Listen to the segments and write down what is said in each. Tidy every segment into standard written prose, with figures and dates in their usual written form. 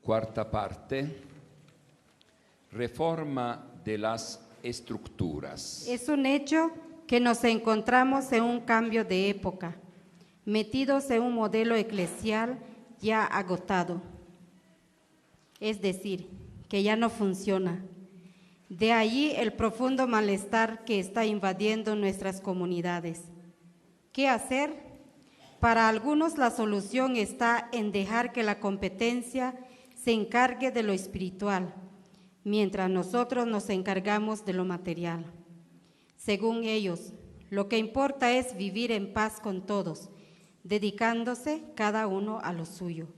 Cuarta parte, reforma de las estructuras. Es un hecho que nos encontramos en un cambio de época, metidos en un modelo eclesial ya agotado, es decir, que ya no funciona. De allí el profundo malestar que está invadiendo nuestras comunidades. ¿Qué hacer? Para algunos la solución está en dejar que la competencia se encargue de lo espiritual, mientras nosotros nos encargamos de lo material. Según ellos, lo que importa es vivir en paz con todos, dedicándose cada uno a lo suyo.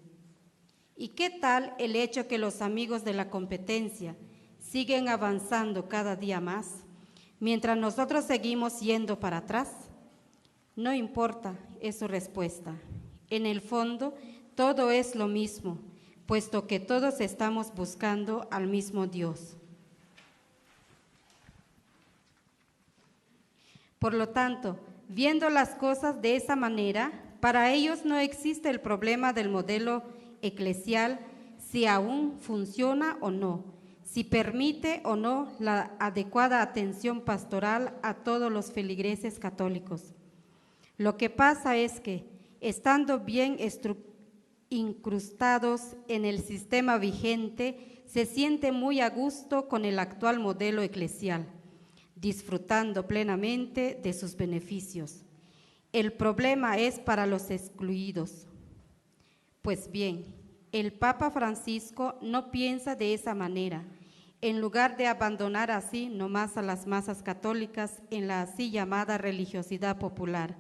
¿Y qué tal el hecho que los amigos de la competencia siguen avanzando cada día más, mientras nosotros seguimos yendo para atrás? No importa, es su respuesta. En el fondo, todo es lo mismo, puesto que todos estamos buscando al mismo Dios. Por lo tanto, viendo las cosas de esa manera, para ellos no existe el problema del modelo eclesial, si aún funciona o no, si permite o no la adecuada atención pastoral a todos los feligreses católicos. Lo que pasa es que, estando bien incrustados en el sistema vigente, se siente muy a gusto con el actual modelo eclesial, disfrutando plenamente de sus beneficios. El problema es para los excluidos. Pues bien, el Papa Francisco no piensa de esa manera. En lugar de abandonar así nomás a las masas católicas en la así llamada religiosidad popular,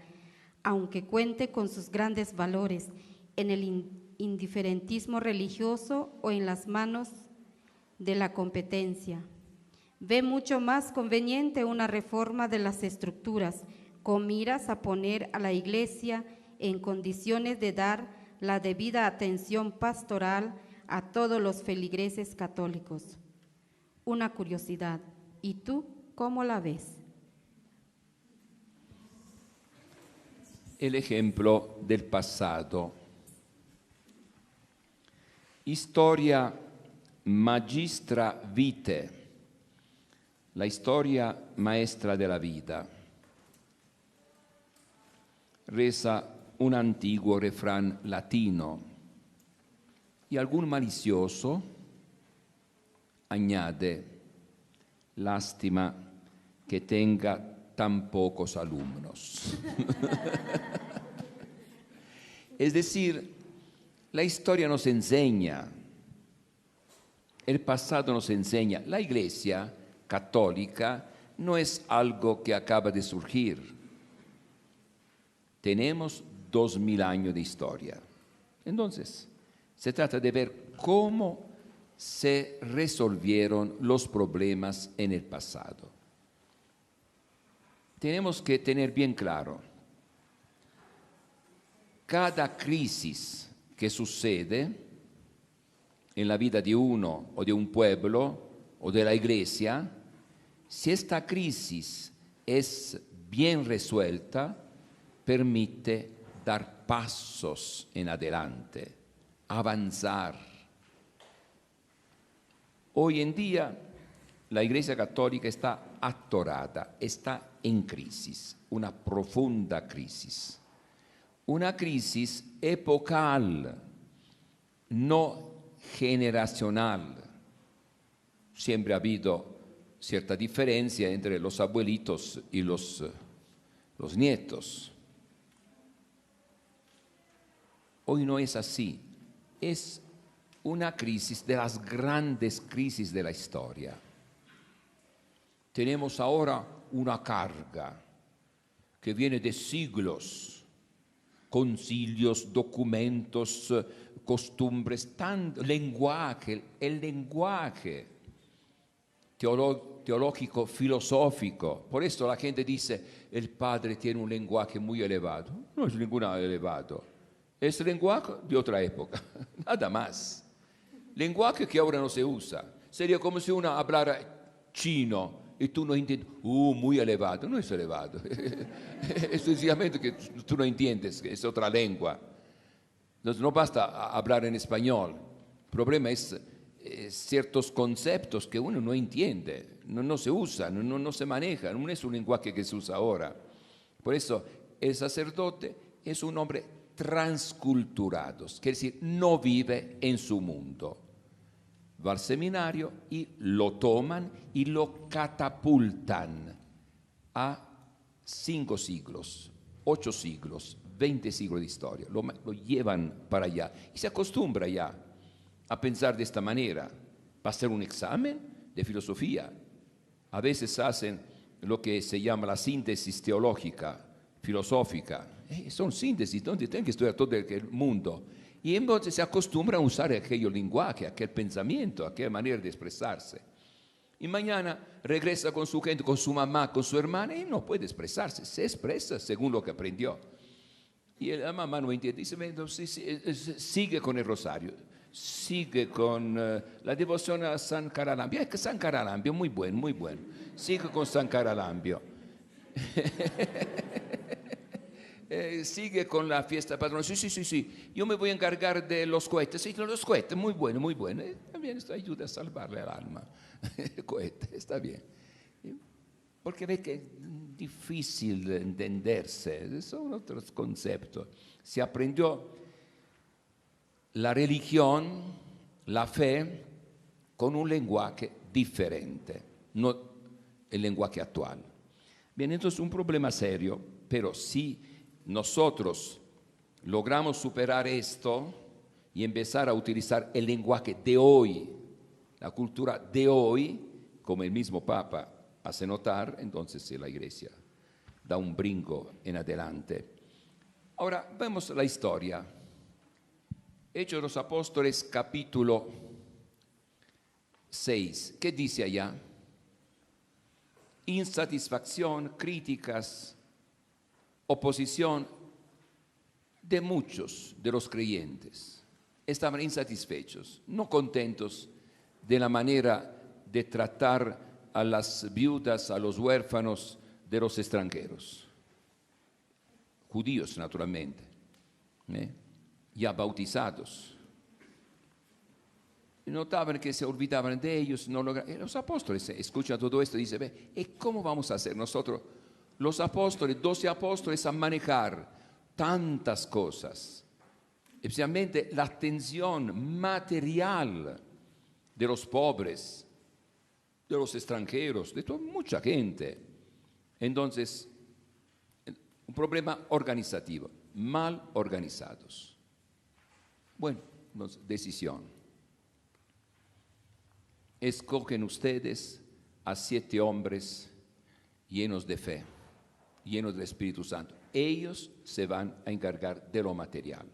aunque cuente con sus grandes valores en el indiferentismo religioso o en las manos de la competencia, ve mucho más conveniente una reforma de las estructuras con miras a poner a la Iglesia en condiciones de dar la debida atención pastoral a todos los feligreses católicos. Una curiosidad, ¿y tú cómo la ves? El ejemplo del pasado. Historia magistra vitae, la historia maestra de la vida. Reza un antiguo refrán latino y algún malicioso añade: lástima que tenga tan pocos alumnos. Es decir, la historia nos enseña, el pasado nos enseña. La Iglesia católica no es algo que acaba de surgir. Tenemos 2000 años de historia. Entonces, se trata de ver cómo se resolvieron los problemas en el pasado. Tenemos que tener bien claro, cada crisis que sucede en la vida de uno o de un pueblo o de la Iglesia, si esta crisis es bien resuelta, permite dar pasos en adelante, avanzar. Hoy en día la Iglesia Católica está atorada, está en crisis, una profunda crisis. Una crisis epocal, no generacional. Siempre ha habido cierta diferencia entre los abuelitos y los nietos. Hoy no es así, es una crisis de las grandes crisis de la historia. Tenemos ahora una carga que viene de siglos, concilios, documentos, costumbres, lenguaje, el lenguaje teológico, filosófico. Por eso la gente dice, el padre tiene un lenguaje muy elevado. No es ninguna elevado. Es el lenguaje de otra época, nada más. Lenguaje que ahora no se usa. Sería como si uno hablara chino y tú no entiendes. Muy elevado. No es elevado. Es sencillamente que tú no entiendes, que es otra lengua. Entonces no basta hablar en español, problema es ciertos conceptos que uno no entiende, no se usan, no se manejan, no es un lenguaje que se usa ahora. Por eso el sacerdote es un hombre transculturado, quiere decir, no vive en su mundo. Va al seminario y lo toman y lo catapultan a 5 siglos, 8 siglos, 20 siglos de historia. Lo llevan para allá y se acostumbra ya a pensar de esta manera. Va a hacer un examen de filosofía. A veces hacen lo que se llama la síntesis teológica, filosófica. Son síntesis donde tienen que estudiar todo el mundo. Y entonces se acostumbra a usar aquel lenguaje, aquel pensamiento, aquella manera de expresarse. Y mañana regresa con su gente, con su mamá, con su hermana, y no puede expresarse, se expresa según lo que aprendió. Y la mamá no entiende, dice, sigue con el rosario, sigue con la devoción a San Caralambio. Es que San Caralambio, muy bueno, muy bueno. Sigue con San Caralambio. Sigue con la fiesta patrona. Sí. Yo me voy a encargar de los cohetes. Sí, los cohetes, muy bueno, muy bueno. También esto ayuda a salvarle el alma. El cohete, está bien. Porque ve que es difícil de entenderse. Son otros conceptos. Se aprendió la religión, la fe, con un lenguaje diferente, no el lenguaje actual. Bien, entonces un problema serio, pero si nosotros logramos superar esto y empezar a utilizar el lenguaje de hoy, la cultura de hoy, como el mismo Papa hace notar, entonces la Iglesia da un brinco en adelante. Ahora vemos la historia. Hechos de los Apóstoles, capítulo 6. ¿Qué dice allá? Insatisfacción, críticas, oposición de muchos de los creyentes. Estaban insatisfechos, no contentos de la manera de tratar a las viudas, a los huérfanos de los extranjeros. Judíos, naturalmente, ya bautizados. Notaban que se olvidaban de ellos. Los apóstoles escuchan todo esto y dicen, ¿y cómo vamos a hacer nosotros, los apóstoles, 12 apóstoles, a manejar tantas cosas? Especialmente la atención material de los pobres, de los extranjeros, de mucha gente. Entonces, un problema organizativo, mal organizados. Bueno, decisión. Escogen ustedes a 7 hombres llenos de fe, llenos del Espíritu Santo. Ellos se van a encargar de lo material.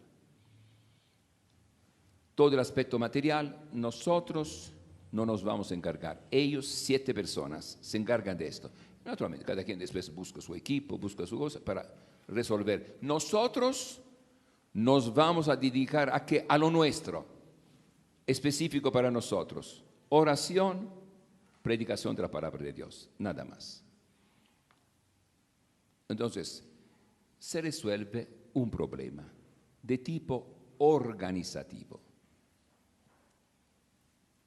Todo el aspecto material, nosotros no nos vamos a encargar. Ellos, 7 personas, se encargan de esto. Naturalmente, cada quien después busca su equipo, busca su cosa para resolver. Nosotros nos vamos a dedicar a qué? A lo nuestro, específico para nosotros. Oración, predicación de la palabra de Dios, nada más. Entonces, se resuelve un problema de tipo organizativo.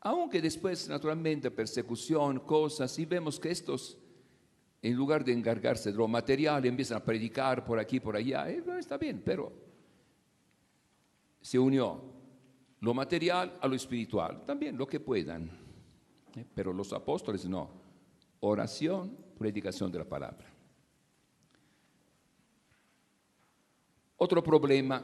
Aunque después, naturalmente, persecución, cosas, y vemos que estos, en lugar de encargarse de lo material, empiezan a predicar por aquí, por allá, está bien, pero se unió lo material a lo espiritual, también lo que puedan. Pero los apóstoles no. Oración, predicación de la palabra. Otro problema.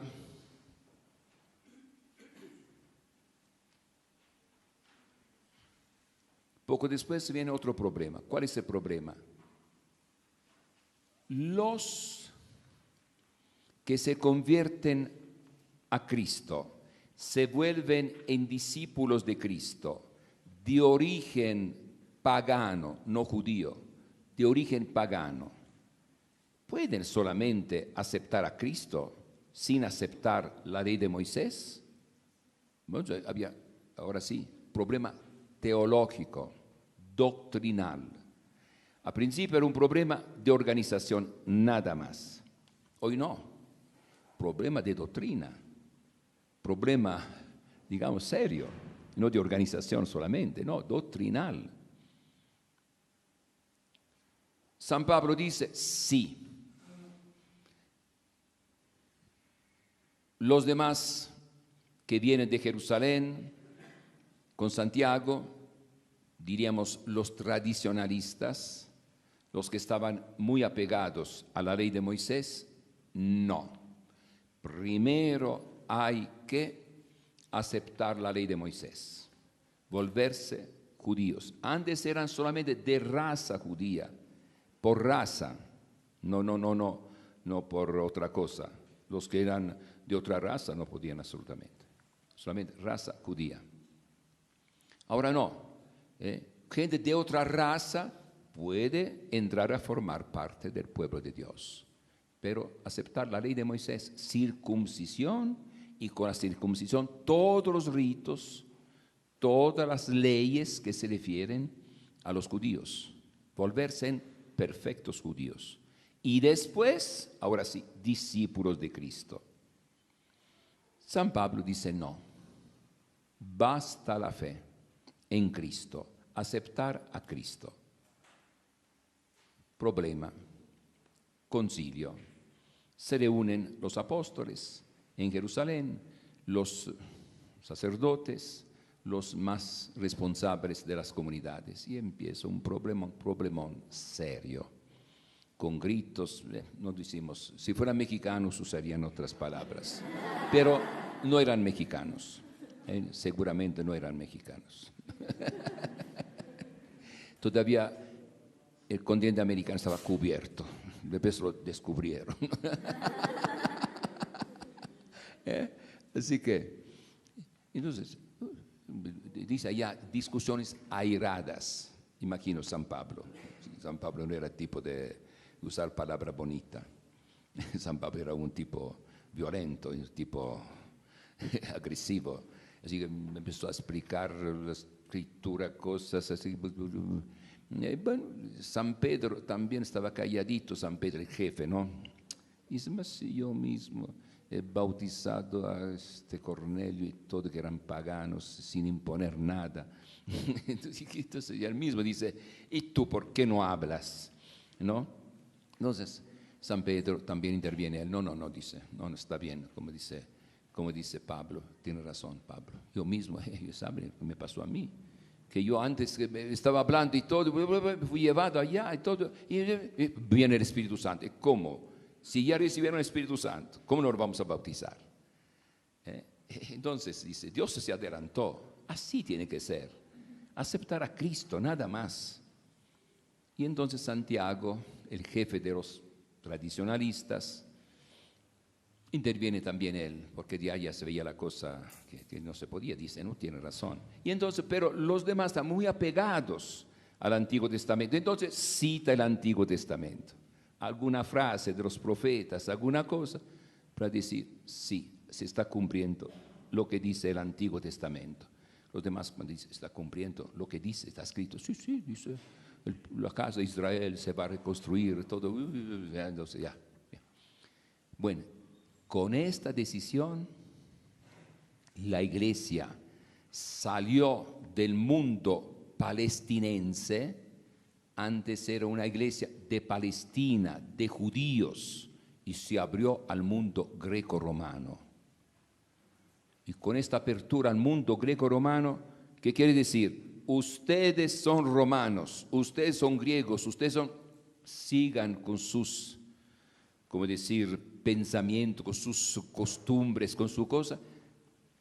Poco después viene otro problema. ¿Cuál es el problema? Los que se convierten a Cristo se vuelven en discípulos de Cristo, de origen pagano, no judío, de origen pagano. ¿Pueden solamente aceptar a Cristo sin aceptar la ley de Moisés? Bueno, había, ahora sí, problema teológico, doctrinal. Al principio era un problema de organización, nada más. Hoy no, problema de doctrina, problema digamos, serio, no de organización solamente, no, doctrinal. San Pablo dice, sí. Los demás que vienen de Jerusalén con Santiago, diríamos los tradicionalistas, los que estaban muy apegados a la ley de Moisés, no. Primero hay que aceptar la ley de Moisés, volverse judíos. Antes eran solamente de raza judía, por raza, no por otra cosa. Los que eran de otra raza no podían absolutamente, solamente raza judía. Ahora no, gente de otra raza puede entrar a formar parte del pueblo de Dios, pero aceptar la ley de Moisés, circuncisión, y con la circuncisión todos los ritos, todas las leyes que se refieren a los judíos, volverse en perfectos judíos. Y después, ahora sí, discípulos de Cristo. San Pablo dice no, basta la fe en Cristo, aceptar a Cristo. Problema, concilio. Se reúnen los apóstoles en Jerusalén, los sacerdotes, los más responsables de las comunidades, y empieza un problemón serio, con gritos, no decimos, si fueran mexicanos usarían otras palabras, pero no eran mexicanos, seguramente no eran mexicanos. Todavía el continente americano estaba cubierto, después lo descubrieron. Así que, entonces, dice allá, discusiones airadas, imagino San Pablo. San Pablo no era tipo de usar palabra bonita. San Pablo era un tipo violento, un tipo agresivo. Así que me empezó a explicar la escritura, cosas así. Bueno, San Pedro también estaba calladito, San Pedro, el jefe, ¿no? Y dice, mas si yo mismo he bautizado a este Cornelio y todo, que eran paganos, sin imponer nada. Entonces él mismo dice, ¿y tú por qué no hablas? ¿No? Entonces San Pedro también interviene. Él, no, dice, no está bien, como dice Pablo, tiene razón Pablo. Yo mismo, ellos saben qué me pasó a mí, que yo antes estaba hablando y todo, fui llevado allá y todo, y viene el Espíritu Santo. ¿Cómo? Si ya recibieron el Espíritu Santo, ¿cómo nos vamos a bautizar? Entonces dice, Dios se adelantó, así tiene que ser, aceptar a Cristo, nada más. Y entonces Santiago, el jefe de los tradicionalistas, interviene también él, porque de allá se veía la cosa que no se podía, dice, no tiene razón. Y entonces, pero los demás están muy apegados al Antiguo Testamento, entonces cita el Antiguo Testamento, alguna frase de los profetas, alguna cosa, para decir, sí, se está cumpliendo lo que dice el Antiguo Testamento. Los demás cuando dicen, está cumpliendo lo que dice, está escrito, sí, dice, la casa de Israel se va a reconstruir, todo, entonces ya. Bueno, con esta decisión, la iglesia salió del mundo palestinense. Antes era una iglesia de Palestina, de judíos, y se abrió al mundo greco-romano. Y con esta apertura al mundo greco-romano, ¿qué quiere decir? Ustedes son romanos, ustedes son griegos, sigan con sus, como decir, pensamientos, con sus costumbres, con su cosa.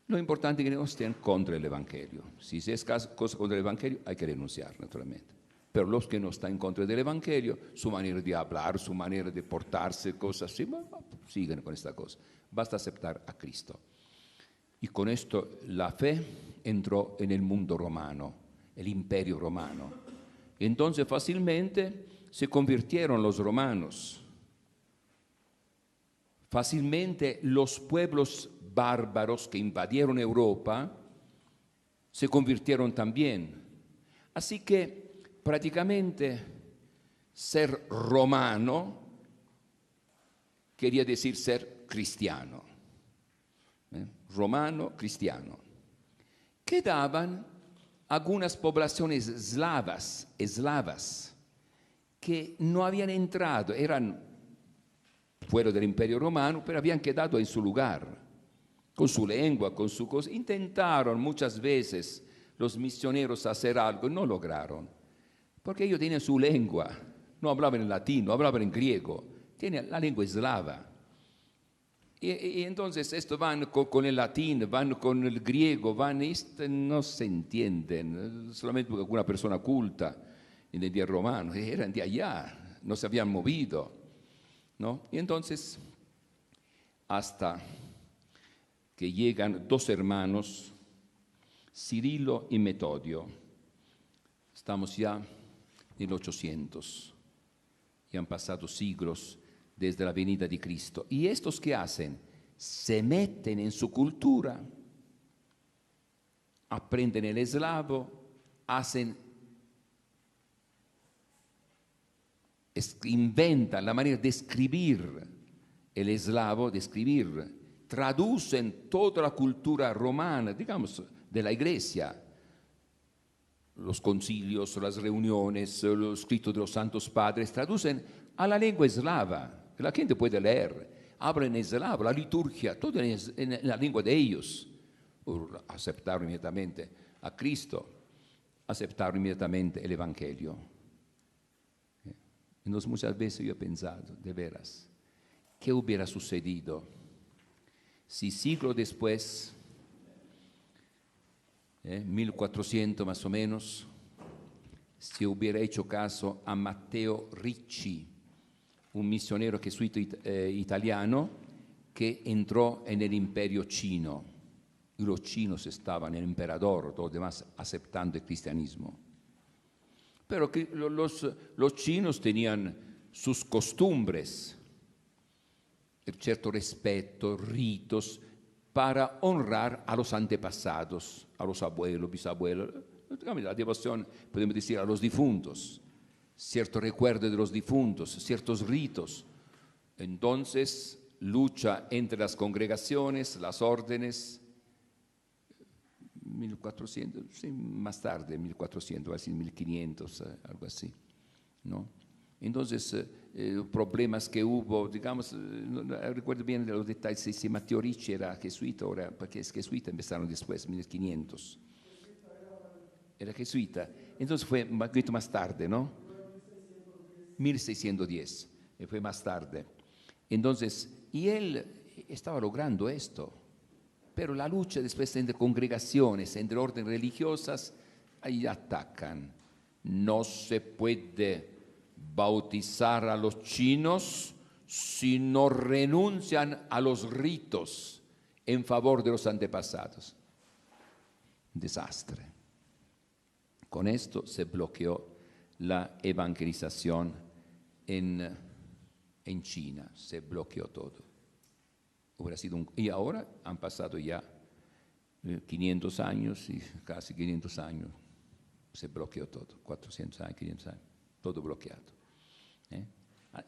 Lo importante es que no estén contra el Evangelio. Si es cosa contra el Evangelio, hay que renunciar, naturalmente. Pero los que no están en contra del Evangelio, su manera de hablar, su manera de portarse, cosas así, siguen con esta cosa. Basta aceptar a Cristo. Y con esto la fe entró en el mundo romano, el imperio romano. Entonces fácilmente se convirtieron los romanos. Fácilmente los pueblos bárbaros que invadieron Europa se convirtieron también. Así que prácticamente ser romano quería decir ser cristiano. Romano, cristiano. quedaban algunas poblaciones eslavas, que no habían entrado, eran fuera del Imperio Romano, pero habían quedado en su lugar, con su lengua, con su cosa. Intentaron muchas veces los misioneros hacer algo y no lograron, porque ellos tenían su lengua, no hablaban en latín, no hablaban en griego, tienen la lengua eslava. Y entonces esto van con el latín, van con el griego, no se entienden, solamente porque alguna persona culta en el día romano, eran de allá, no se habían movido, ¿no? Y entonces, hasta que llegan dos hermanos, Cirilo y Metodio, estamos ya en el 800, y han pasado siglos desde la venida de Cristo. ¿Y estos qué hacen? Se meten en su cultura, aprenden el eslavo, inventan la manera de escribir el eslavo, traducen toda la cultura romana, digamos, de la iglesia, los concilios, las reuniones, los escritos de los santos padres, traducen a la lengua eslava. La gente puede leer, hablan en eslavo, la liturgia, todo en la lengua de ellos. Aceptaron inmediatamente a Cristo, aceptaron inmediatamente el Evangelio. Entonces muchas veces yo he pensado, de veras, ¿qué hubiera sucedido si siglos después, 1400 más o menos, se hubiera hecho caso a Matteo Ricci, un misionero jesuita italiano que entró en el imperio chino? Y los chinos estaban, el emperador, los demás aceptando el cristianismo. Pero que los chinos tenían sus costumbres, cierto respeto, ritos, para honrar a los antepasados, a los abuelos, bisabuelos, la devoción, podemos decir, a los difuntos, cierto recuerdo de los difuntos, ciertos ritos. Entonces, lucha entre las congregaciones, las órdenes, 1400, sí, más tarde, 1400, así 1500, algo así, ¿no? Entonces, problemas que hubo, digamos, no recuerdo bien de los detalles, si Matteo Ricci era jesuita, ahora, porque es jesuita, empezaron después, 1500. Era jesuita, entonces fue un poquito más tarde, ¿no? 1610, fue más tarde. Entonces, y él estaba logrando esto, pero la lucha después entre congregaciones, entre órdenes religiosas, ahí atacan. No se puede bautizar a los chinos si no renuncian a los ritos en favor de los antepasados. Un desastre. Con esto se bloqueó la evangelización en China, se bloqueó todo. Y ahora han pasado ya 500 años, y casi 500 años, se bloqueó todo, 400 años, 500 años, todo bloqueado.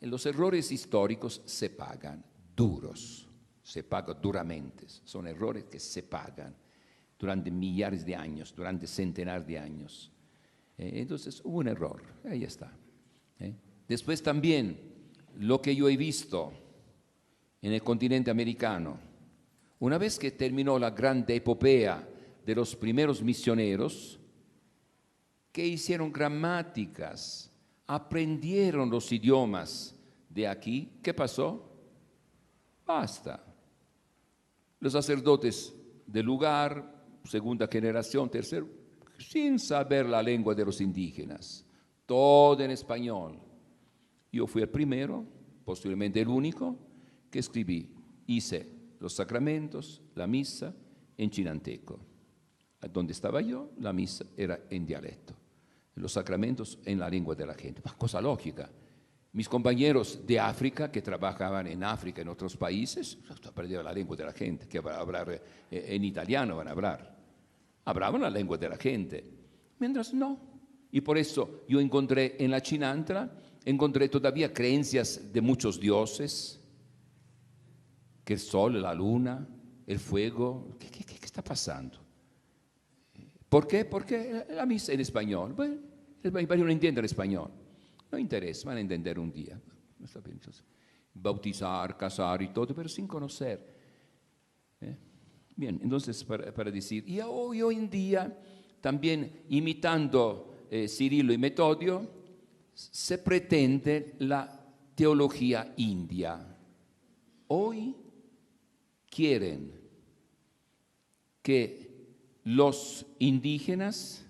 Los errores históricos se pagan duros, se pagan duramente, son errores que se pagan durante millares de años, durante centenares de años. Entonces hubo un error, ahí está. Después también lo que yo he visto en el continente americano, una vez que terminó la gran epopea de los primeros misioneros, que hicieron gramáticas, aprendieron los idiomas de aquí, ¿qué pasó? Basta. Los sacerdotes del lugar, segunda generación, tercera, sin saber la lengua de los indígenas, todo en español. Yo fui el primero, posiblemente el único, que hice los sacramentos, la misa en chinanteco. Donde estaba yo, la misa era en dialecto. Los sacramentos en la lengua de la gente. Cosa lógica. Mis compañeros de África, que trabajaban en África, en otros países, aprendieron la lengua de la gente, que van a hablar en italiano, van a hablar. Hablaban la lengua de la gente. Mientras no. Y por eso yo encontré en la Chinantla, encontré todavía creencias de muchos dioses, que el sol, la luna, el fuego, ¿qué está pasando? ¿Por qué? Porque la misa en español. Bueno, el español no entiende el español. No interesa, van a entender un día. No está bien, entonces, bautizar, casar y todo, pero sin conocer. Bien, entonces para decir, y hoy en día, también imitando Cirilo y Metodio, se pretende la teología india. Hoy quieren que los indígenas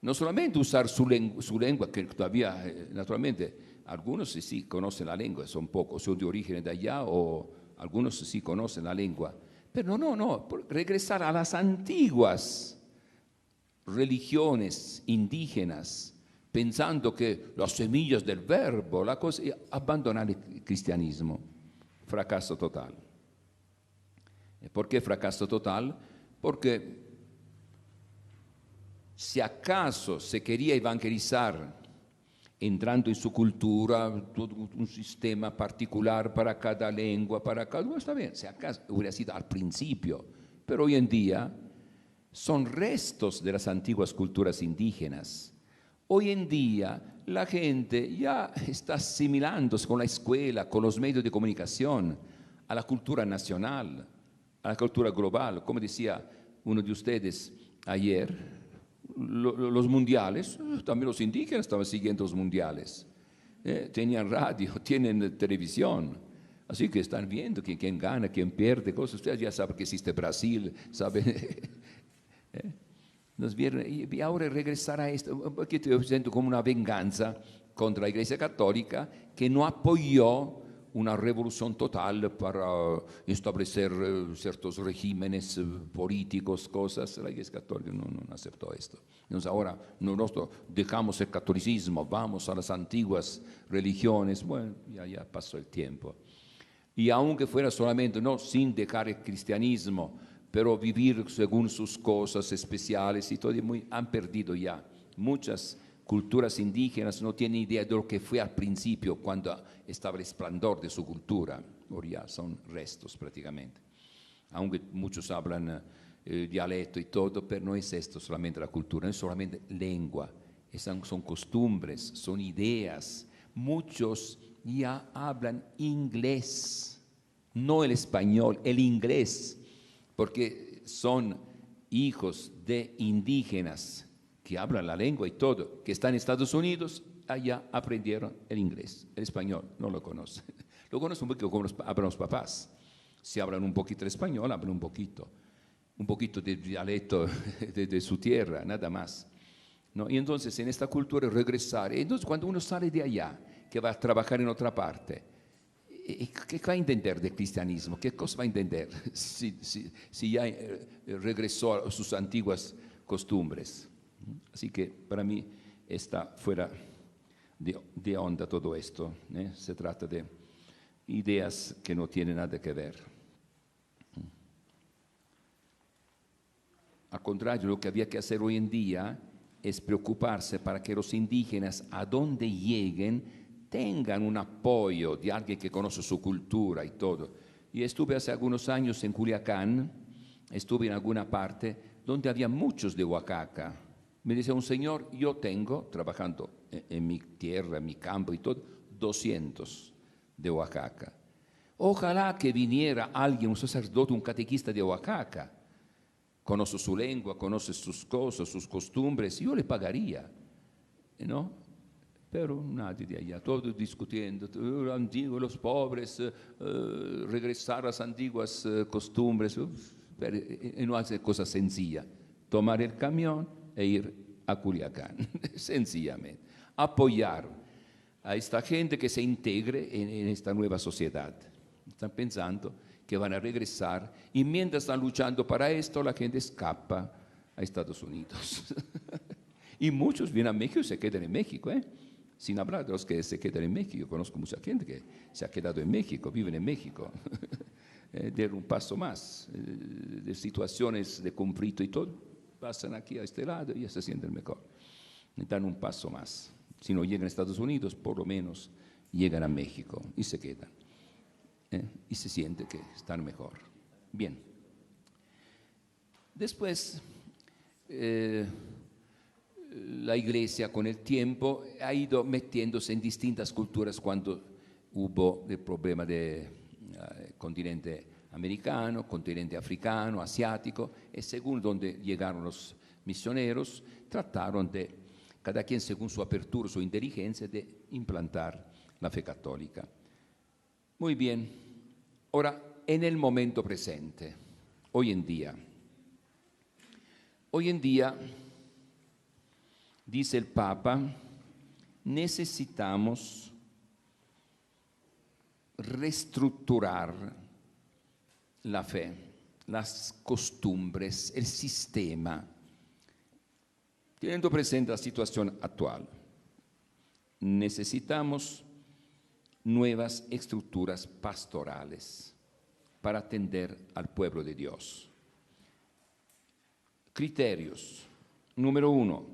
no solamente usar su lengua, que todavía, naturalmente, algunos sí conocen la lengua, son pocos, son de origen de allá, o algunos sí conocen la lengua, pero no, regresar a las antiguas religiones indígenas, pensando que las semillas del verbo, la cosa, y abandonar el cristianismo. Fracaso total. ¿Por qué fracaso total? Porque si acaso se quería evangelizar entrando en su cultura, todo un sistema particular para cada lengua, para cada uno, está bien, si acaso hubiera sido al principio, pero hoy en día son restos de las antiguas culturas indígenas. Hoy en día la gente ya está asimilándose con la escuela, con los medios de comunicación, a la cultura nacional, a la cultura global. Como decía uno de ustedes ayer, los mundiales, también los indígenas estaban siguiendo los mundiales. Tenían radio, tienen televisión. Así que están viendo quién gana, quién pierde, cosas. Ustedes ya saben que existe Brasil, saben. Nos vieron, y ahora regresar a esto, porque estoy siento como una venganza contra la Iglesia Católica que no apoyó una revolución total para establecer ciertos regímenes políticos, cosas. La Iglesia Católica no aceptó esto. Entonces ahora nosotros dejamos el catolicismo, vamos a las antiguas religiones. Bueno, ya pasó el tiempo. Y aunque fuera solamente, no sin dejar el cristianismo, pero vivir según sus cosas especiales y todo, han perdido ya. Muchas culturas indígenas no tienen idea de lo que fue al principio cuando estaba el esplendor de su cultura. Ahora ya son restos prácticamente. Aunque muchos hablan dialecto y todo, pero no es esto solamente la cultura, no es solamente lengua, son costumbres, son ideas. Muchos ya hablan inglés, no el español, el inglés, porque son hijos de indígenas que hablan la lengua y todo, que están en Estados Unidos, allá aprendieron el inglés, el español no lo conocen. Lo conocen un poquito como hablan los papás. Si hablan un poquito el español, hablan un poquito de dialecto de su tierra, nada más. ¿No? Y entonces en esta cultura regresar, entonces cuando uno sale de allá, que va a trabajar en otra parte, ¿qué va a entender del cristianismo? ¿Qué cosa va a entender si ya regresó a sus antiguas costumbres? Así que para mí está fuera de onda todo esto. Se trata de ideas que no tienen nada que ver. Al contrario, lo que había que hacer hoy en día es preocuparse para que los indígenas, a donde lleguen, tengan un apoyo de alguien que conoce su cultura y todo. Y estuve hace algunos años en Culiacán, estuve en alguna parte donde había muchos de Oaxaca. Me decía un señor, yo tengo, trabajando en mi tierra, en mi campo y todo, 200 de Oaxaca. Ojalá que viniera alguien, un sacerdote, un catequista de Oaxaca. Conoce su lengua, conoce sus cosas, sus costumbres, yo le pagaría, ¿no? Pero nadie de allá, todos discutiendo, los pobres, regresar a las antiguas costumbres, no hace cosa sencilla, tomar el camión e ir a Culiacán, sencillamente, apoyar a esta gente que se integre en esta nueva sociedad. Están pensando que van a regresar y mientras están luchando para esto, la gente escapa a Estados Unidos. Y muchos vienen a México y se quedan en México, sin hablar de los que se quedan en México. Yo conozco mucha gente que se ha quedado en México, viven en México. De un paso más, de situaciones de conflicto y todo, pasan aquí a este lado y ya se sienten mejor. Dan un paso más. Si no llegan a Estados Unidos, por lo menos llegan a México y se quedan. Y se siente que están mejor. Bien. Después la iglesia con el tiempo ha ido metiéndose en distintas culturas cuando hubo el problema del continente americano, continente africano, asiático, y según donde llegaron los misioneros, trataron de, cada quien según su apertura, su inteligencia, de implantar la fe católica. Muy bien, ahora en el momento presente, hoy en día, dice el Papa, necesitamos reestructurar la fe, las costumbres, el sistema, teniendo presente la situación actual. Necesitamos nuevas estructuras pastorales para atender al pueblo de Dios. Criterios. Número 1,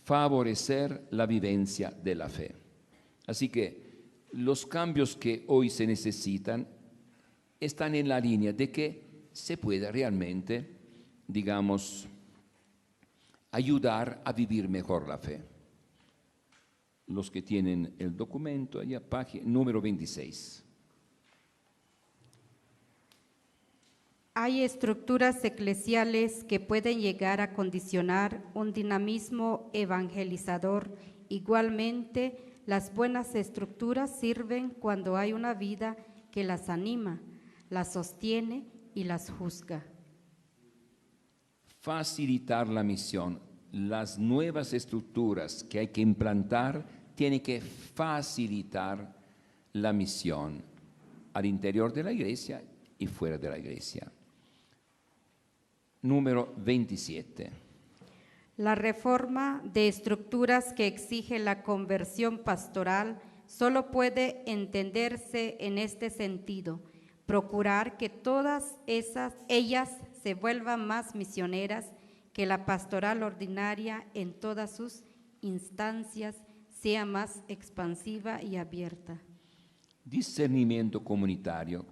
favorecer la vivencia de la fe. Así que los cambios que hoy se necesitan están en la línea de que se pueda realmente, digamos, ayudar a vivir mejor la fe. Los que tienen el documento, allá, página número 26. Hay estructuras eclesiales que pueden llegar a condicionar un dinamismo evangelizador. Igualmente, las buenas estructuras sirven cuando hay una vida que las anima, las sostiene y las juzga. Facilitar la misión. Las nuevas estructuras que hay que implantar tienen que facilitar la misión al interior de la iglesia y fuera de la iglesia. Número 27. La reforma de estructuras que exige la conversión pastoral solo puede entenderse en este sentido: procurar que todas ellas se vuelvan más misioneras, que la pastoral ordinaria en todas sus instancias sea más expansiva y abierta. Discernimiento comunitario.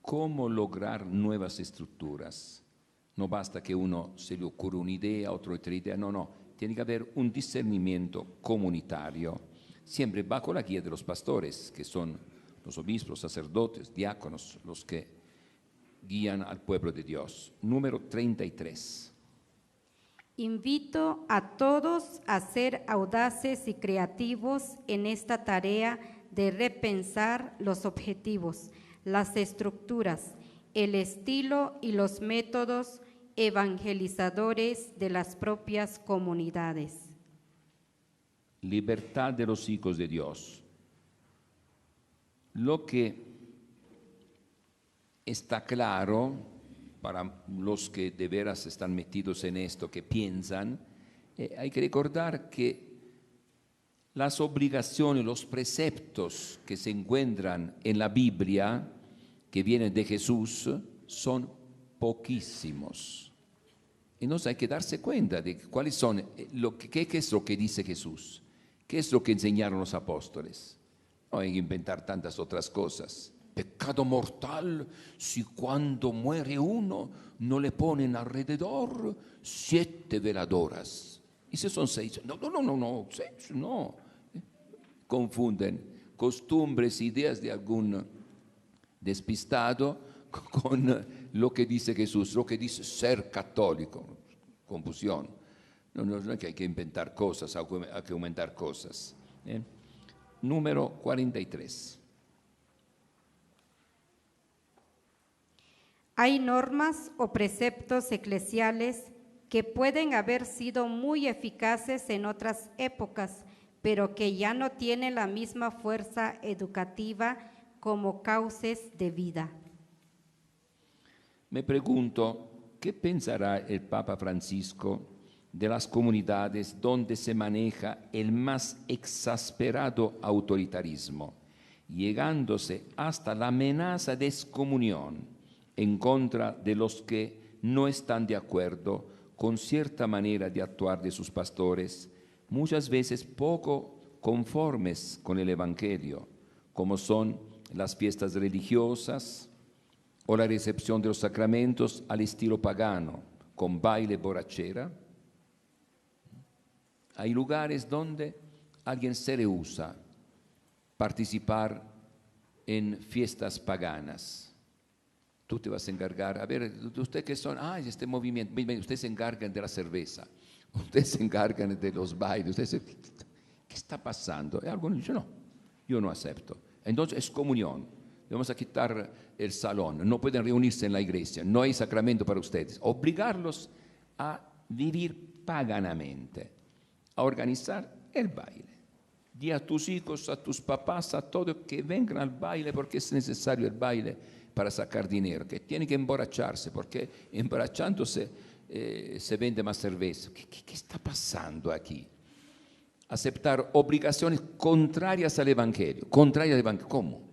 ¿Cómo lograr nuevas estructuras? No basta que uno se le ocurra una idea, otra idea, no, tiene que haber un discernimiento comunitario, siempre bajo la guía de los pastores, que son los obispos, sacerdotes, diáconos, los que guían al pueblo de Dios. Número 33. Invito a todos a ser audaces y creativos en esta tarea de repensar los objetivos, las estructuras, el estilo y los métodos evangelizadores de las propias comunidades. Libertad de los hijos de Dios. Lo que está claro para los que de veras están metidos en esto, que piensan, hay que recordar que las obligaciones, los preceptos que se encuentran en la Biblia, que vienen de Jesús, son poquísimos. Y nos hay que darse cuenta de cuáles son, qué es lo que dice Jesús, qué es lo que enseñaron los apóstoles. No hay que inventar tantas otras cosas. Pecado mortal si cuando muere uno no le ponen alrededor 7 veladoras. Y si son 6, no, 6, no. Confunden costumbres, ideas de algún despistado con lo que dice Jesús, lo que dice ser católico. Confusión. No es que hay que inventar cosas, hay que aumentar cosas. Número 43. Hay normas o preceptos eclesiales que pueden haber sido muy eficaces en otras épocas, pero que ya no tienen la misma fuerza educativa como cauces de vida. Me pregunto, ¿qué pensará el Papa Francisco de las comunidades donde se maneja el más exasperado autoritarismo, llegándose hasta la amenaza de excomunión en contra de los que no están de acuerdo con cierta manera de actuar de sus pastores, muchas veces poco conformes con el Evangelio, como son las fiestas religiosas o la recepción de los sacramentos al estilo pagano, con baile borrachera? hay lugares donde alguien se rehúsa participar en fiestas paganas. Tú te vas a encargar, a ver, ¿usted qué son? Ah, este movimiento, ustedes se encargan de la cerveza, ustedes se encargan de los bailes, ¿qué está pasando? Y algunos dicen, no, yo no acepto. Entonces es comunión, vamos a quitar el salón, no pueden reunirse en la iglesia, no hay sacramento para ustedes. Obligarlos a vivir paganamente, a organizar el baile. Di a tus hijos, a tus papás, a todos que vengan al baile porque es necesario el baile para sacar dinero, que tienen que emborracharse porque emborrachándose se vende más cerveza. ¿Qué está pasando aquí? Aceptar obligaciones contrarias al Evangelio. ¿Cómo?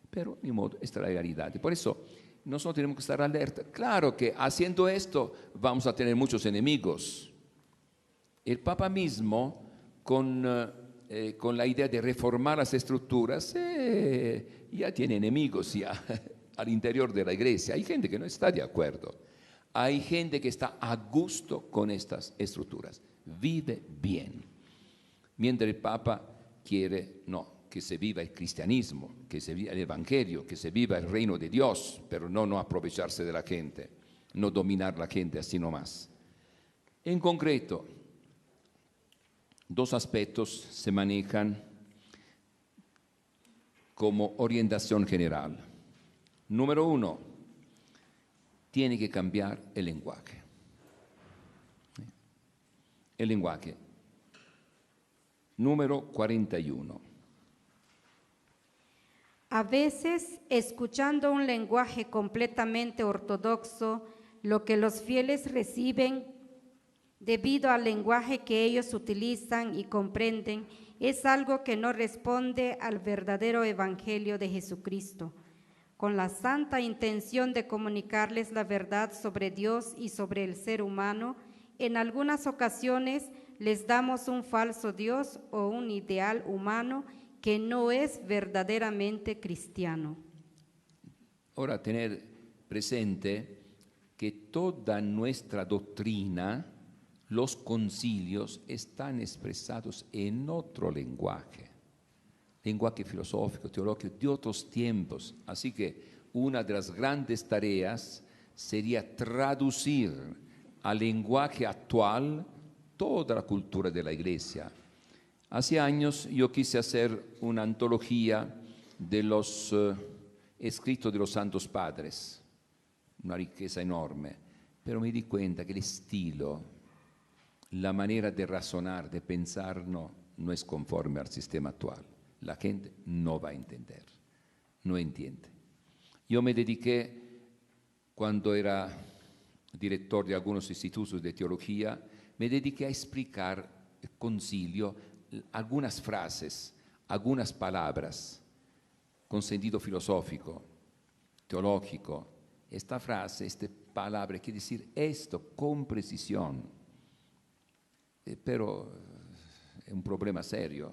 Pero ni modo, esta es la realidad. Y por eso nosotros tenemos que estar alerta. Claro que haciendo esto vamos a tener muchos enemigos. El Papa mismo, con la idea de reformar las estructuras, ya tiene enemigos ya al interior de la iglesia. Hay gente que no está de acuerdo. Hay gente que está a gusto con estas estructuras. Vive bien. Mientras el Papa quiere, que se viva el cristianismo, que se viva el Evangelio, que se viva el reino de Dios, pero no aprovecharse de la gente, no dominar la gente así nomás. En concreto, dos aspectos se manejan como orientación general. Número uno, tiene que cambiar el lenguaje. El lenguaje. Número 41. A veces, escuchando un lenguaje completamente ortodoxo, lo que los fieles reciben debido al lenguaje que ellos utilizan y comprenden es algo que no responde al verdadero evangelio de Jesucristo. Con la santa intención de comunicarles la verdad sobre Dios y sobre el ser humano, en algunas ocasiones les damos un falso Dios o un ideal humano que no es verdaderamente cristiano. Ahora, tener presente que toda nuestra doctrina, los concilios, están expresados en otro lenguaje filosófico, teológico de otros tiempos. Así que una de las grandes tareas sería traducir al lenguaje actual toda la cultura de la Iglesia. Hace años yo quise hacer una antología de los escritos de los Santos Padres, una riqueza enorme, pero me di cuenta que el estilo, la manera de razonar, de pensar, no es conforme al sistema actual. La gente no va a entender, no entiende. Yo me dediqué, cuando era director de algunos institutos de teología, me dediqué a explicar el concilio, algunas frases, algunas palabras con sentido filosófico, teológico. Esta frase, esta palabra quiere decir esto con precisión, pero es un problema serio.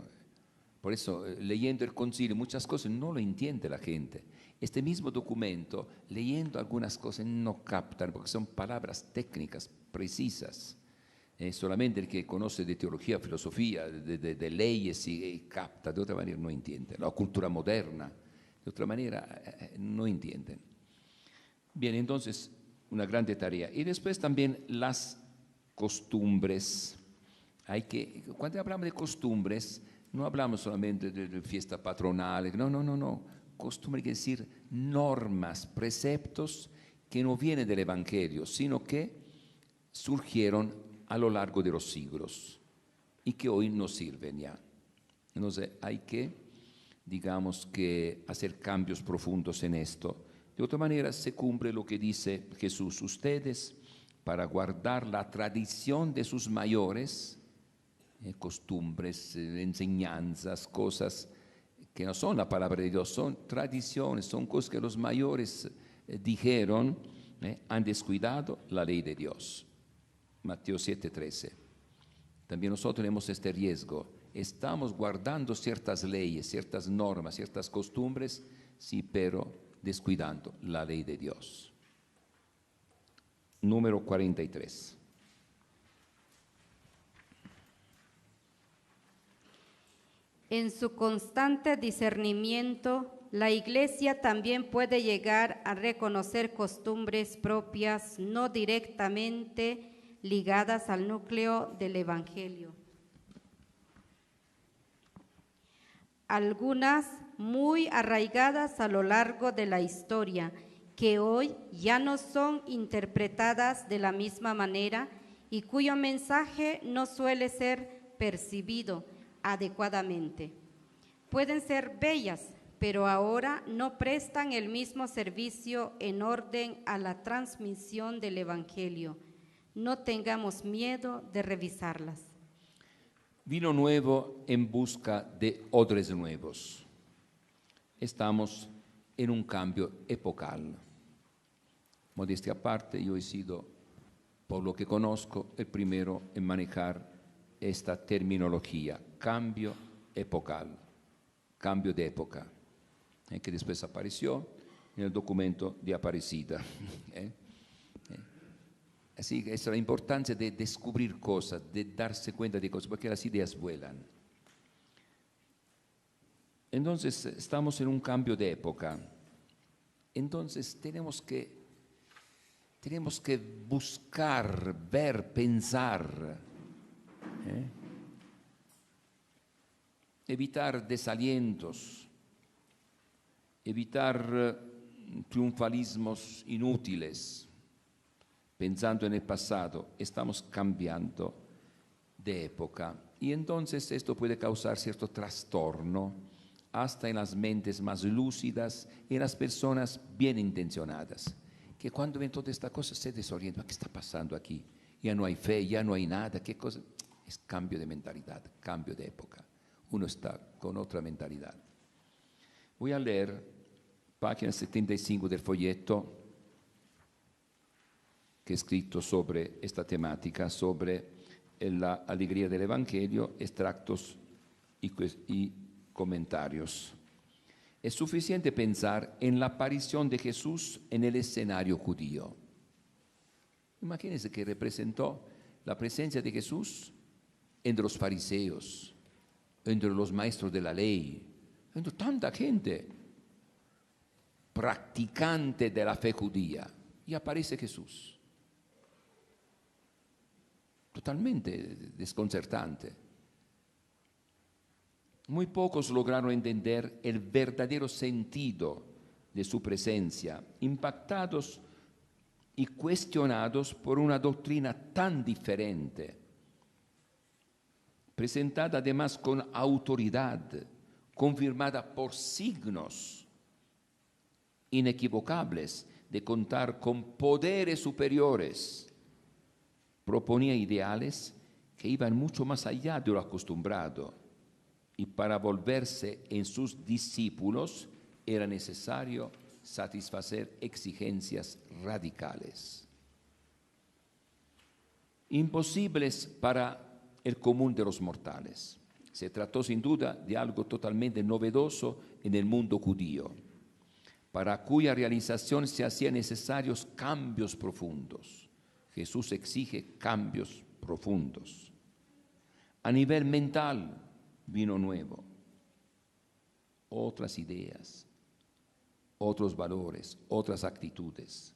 Por eso, leyendo el concilio, muchas cosas no lo entiende la gente. Este mismo documento, leyendo algunas cosas, no captan, porque son palabras técnicas, precisas. Solamente el que conoce de teología, filosofía, de leyes y capta, de otra manera no entiende. La cultura moderna, de otra manera no entienden. Bien, entonces, una grande tarea. Y después también las costumbres. Cuando hablamos de costumbres, no hablamos solamente de fiestas patronales, no. Costumbre quiere decir normas, preceptos que no vienen del Evangelio, sino que surgieron a lo largo de los siglos y que hoy nos sirven ya. Entonces hay que, digamos, que hacer cambios profundos en esto. De otra manera se cumple lo que dice Jesús: ustedes, para guardar la tradición de sus mayores, costumbres, enseñanzas, cosas que no son la palabra de Dios, son tradiciones, son cosas que los mayores dijeron, han descuidado la ley de Dios. Mateo 7:13. También nosotros tenemos este riesgo. Estamos guardando ciertas leyes, ciertas normas, ciertas costumbres, sí, pero descuidando la ley de Dios. Número 43. En su constante discernimiento, la Iglesia también puede llegar a reconocer costumbres propias no directamente ligadas al núcleo del Evangelio. Algunas muy arraigadas a lo largo de la historia, que hoy ya no son interpretadas de la misma manera y cuyo mensaje no suele ser percibido adecuadamente. Pueden ser bellas, pero ahora no prestan el mismo servicio en orden a la transmisión del Evangelio. No tengamos miedo de revisarlas. Vino nuevo en busca de odres nuevos. Estamos en un cambio epocal. Modestia aparte, yo he sido, por lo que conozco, el primero en manejar esta terminología, cambio epocal, cambio de época, que después apareció en el documento de Aparecida. Así que es la importancia de descubrir cosas, de darse cuenta de cosas, porque las ideas vuelan. Entonces, estamos en un cambio de época. Entonces, tenemos que buscar, ver, pensar, evitar desalientos, evitar triunfalismos inútiles. Pensando en el pasado, estamos cambiando de época. Y entonces esto puede causar cierto trastorno, hasta en las mentes más lúcidas y en las personas bien intencionadas, que cuando ven toda esta cosa se desorientan. ¿Qué está pasando aquí? Ya no hay fe, ya no hay nada. ¿Qué cosa? Es cambio de mentalidad, cambio de época. Uno está con otra mentalidad. Voy a leer página 75 del folleto que he escrito sobre esta temática, sobre la alegría del Evangelio, extractos y comentarios. Es suficiente pensar en la aparición de Jesús en el escenario judío. Imagínense que representó la presencia de Jesús entre los fariseos, entre los maestros de la ley, entre tanta gente practicante de la fe judía, y aparece Jesús. Totalmente desconcertante. Muy pocos lograron entender el verdadero sentido de su presencia, impactados y cuestionados por una doctrina tan diferente, presentada además con autoridad, confirmada por signos inequivocables de contar con poderes superiores. Proponía ideales que iban mucho más allá de lo acostumbrado, y para volverse en sus discípulos era necesario satisfacer exigencias radicales, imposibles para el común de los mortales. Se trató sin duda de algo totalmente novedoso en el mundo judío, para cuya realización se hacían necesarios cambios profundos. Jesús exige cambios profundos. A nivel mental, vino nuevo, otras ideas, otros valores, otras actitudes.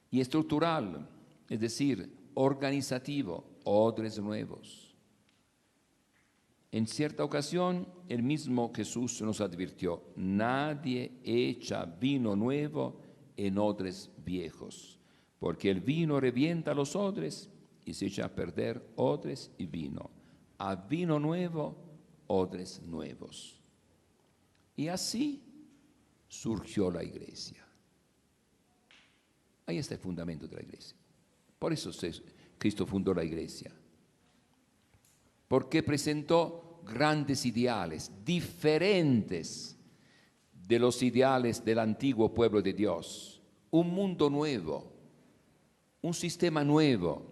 Y estructural, es decir, organizativo, odres nuevos. En cierta ocasión, el mismo Jesús nos advirtió: nadie echa vino nuevo en odres viejos, porque el vino revienta los odres y se echa a perder odres y vino. A vino nuevo, odres nuevos. Y así surgió la iglesia. Ahí está el fundamento de la iglesia. Por eso Cristo fundó la iglesia. Porque presentó grandes ideales, diferentes de los ideales del antiguo pueblo de Dios. Un mundo nuevo, un sistema nuevo,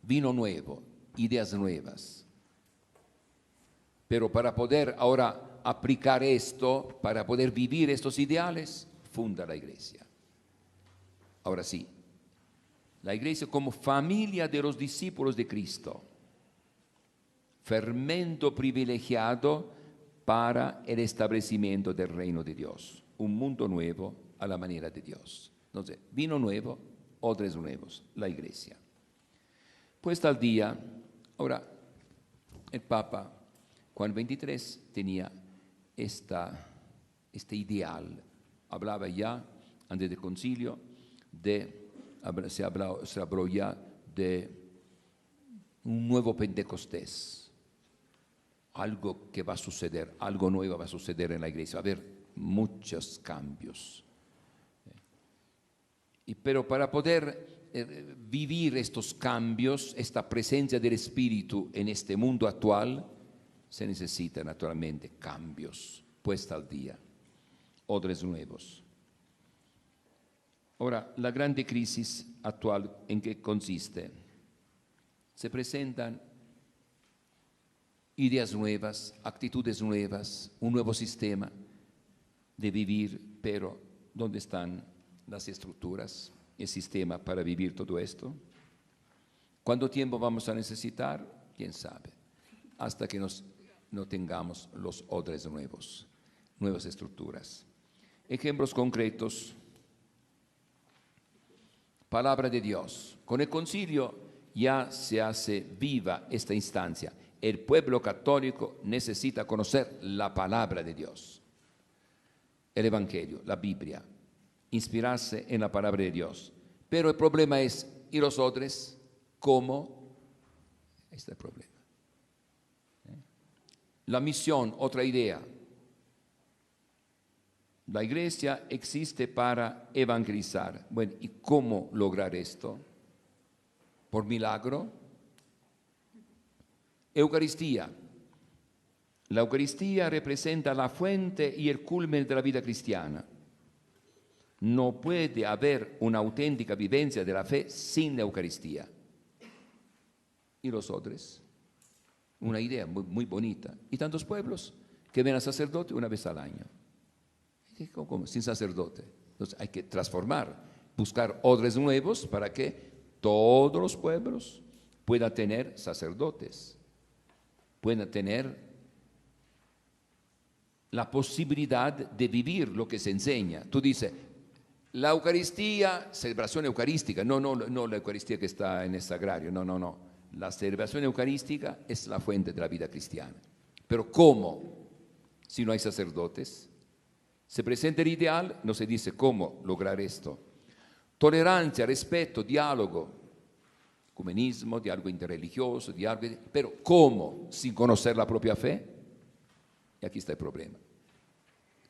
vino nuevo, ideas nuevas. Pero para poder ahora aplicar esto, para poder vivir estos ideales, funda la iglesia. Ahora sí, la iglesia como familia de los discípulos de Cristo, fermento privilegiado para el establecimiento del reino de Dios, un mundo nuevo a la manera de Dios. Entonces, vino nuevo, odres nuevos, la iglesia. Pues tal día, ahora, el Papa Juan XXIII tenía este ideal, hablaba ya antes del concilio se habló ya de un nuevo Pentecostés, algo que va a suceder, algo nuevo va a suceder en la iglesia, va a haber muchos cambios. Pero para poder vivir estos cambios, esta presencia del Espíritu en este mundo actual, se necesitan naturalmente cambios, puesta al día, odres nuevos. Ahora, la grande crisis actual, ¿en qué consiste? Se presentan ideas nuevas, actitudes nuevas, un nuevo sistema de vivir, pero ¿dónde están las estructuras, el sistema para vivir todo esto? ¿Cuánto tiempo vamos a necesitar? ¿Quién sabe? Hasta que no tengamos los odres nuevos, nuevas estructuras. Ejemplos concretos. Palabra de Dios. Con el concilio ya se hace viva esta instancia. El pueblo católico necesita conocer la palabra de Dios, el Evangelio, la Biblia, inspirarse en la palabra de Dios. Pero el problema es, ¿y los odres? ¿Cómo? Ahí está el problema. La misión, otra idea. La iglesia existe para evangelizar. Bueno, ¿y cómo lograr esto? ¿Por milagro? Eucaristía. La Eucaristía representa la fuente y el culmen de la vida cristiana. No puede haber una auténtica vivencia de la fe sin la Eucaristía. ¿Y los otros? Una idea muy, muy bonita. ¿Y tantos pueblos que ven al sacerdote una vez al año? ¿Cómo? Sin sacerdote. Entonces hay que transformar, buscar odres nuevos para que todos los pueblos puedan tener sacerdotes, puedan tener la posibilidad de vivir lo que se enseña. Tú dices, la Eucaristía, celebración eucarística, no la Eucaristía que está en el sagrario, no. La celebración eucarística es la fuente de la vida cristiana. Pero ¿cómo? Si no hay sacerdotes. Se presenta el ideal, no se dice cómo lograr esto. Tolerancia, respeto, diálogo, ecumenismo, diálogo interreligioso, pero ¿cómo? Sin conocer la propia fe. Y aquí está el problema.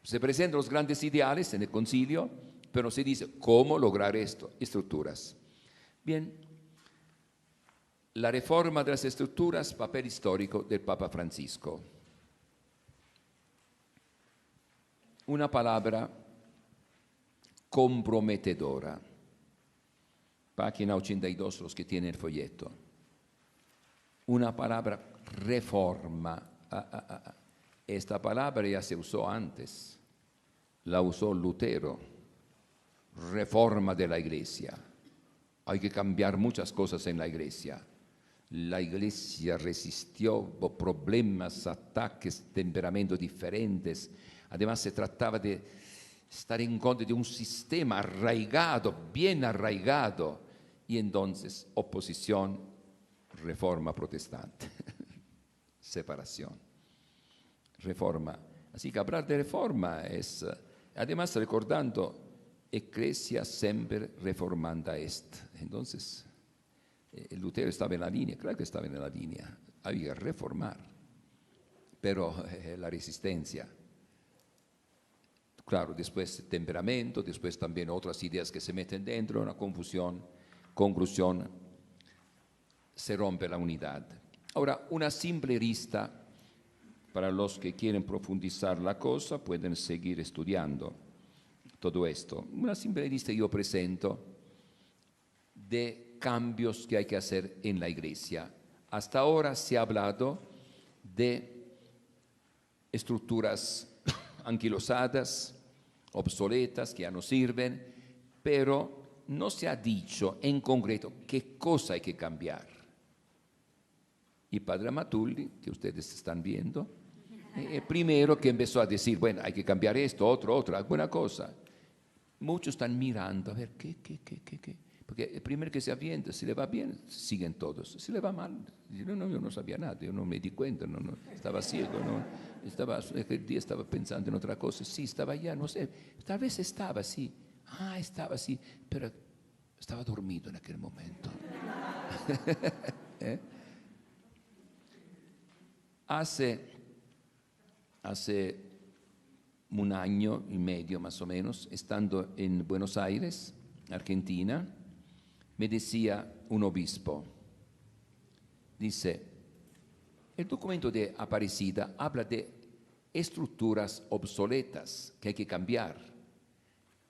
Se presentan los grandes ideales en el concilio, pero no se dice cómo lograr esto, estructuras. Bien, la reforma de las estructuras, papel histórico del Papa Francisco. Una palabra comprometedora. Página 82, los que tienen el folleto. Una palabra reforma. Esta palabra ya se usó antes. La usó Lutero. Reforma de la iglesia. Hay que cambiar muchas cosas en la iglesia. La iglesia resistió problemas, ataques, temperamentos diferentes. Además, se trataba de estar en contra de un sistema arraigado, bien arraigado. Y entonces, oposición, reforma protestante, separación, reforma. Así que hablar de reforma es, además recordando, Ecclesia semper reformanda est. Entonces, Lutero estaba en la línea, claro que estaba en la línea, había que reformar, pero la resistencia. Claro, después temperamento, después también otras ideas que se meten dentro, una confusión, conclusión, se rompe la unidad. Ahora, una simple lista, para los que quieren profundizar la cosa, pueden seguir estudiando todo esto. Una simple lista yo presento de cambios que hay que hacer en la iglesia. Hasta ahora se ha hablado de estructuras anquilosadas, obsoletas, que ya no sirven, pero no se ha dicho en concreto qué cosa hay que cambiar. Y Padre Amatulli, que ustedes están viendo, el primero que empezó a decir, bueno, hay que cambiar esto, otro, alguna cosa. Muchos están mirando, a ver, ¿qué? Porque el primero que se avienta, si le va bien, siguen todos. Si le va mal, dice, no, yo no sabía nada, yo no me di cuenta, no, estaba ciego, aquel día estaba pensando en otra cosa. Sí, estaba allá, no sé, tal vez estaba así. Estaba así, pero estaba dormido en aquel momento. ¿Eh? Hace un año y medio más o menos, estando en Buenos Aires, Argentina, me decía un obispo, dice, el documento de Aparecida habla de estructuras obsoletas que hay que cambiar,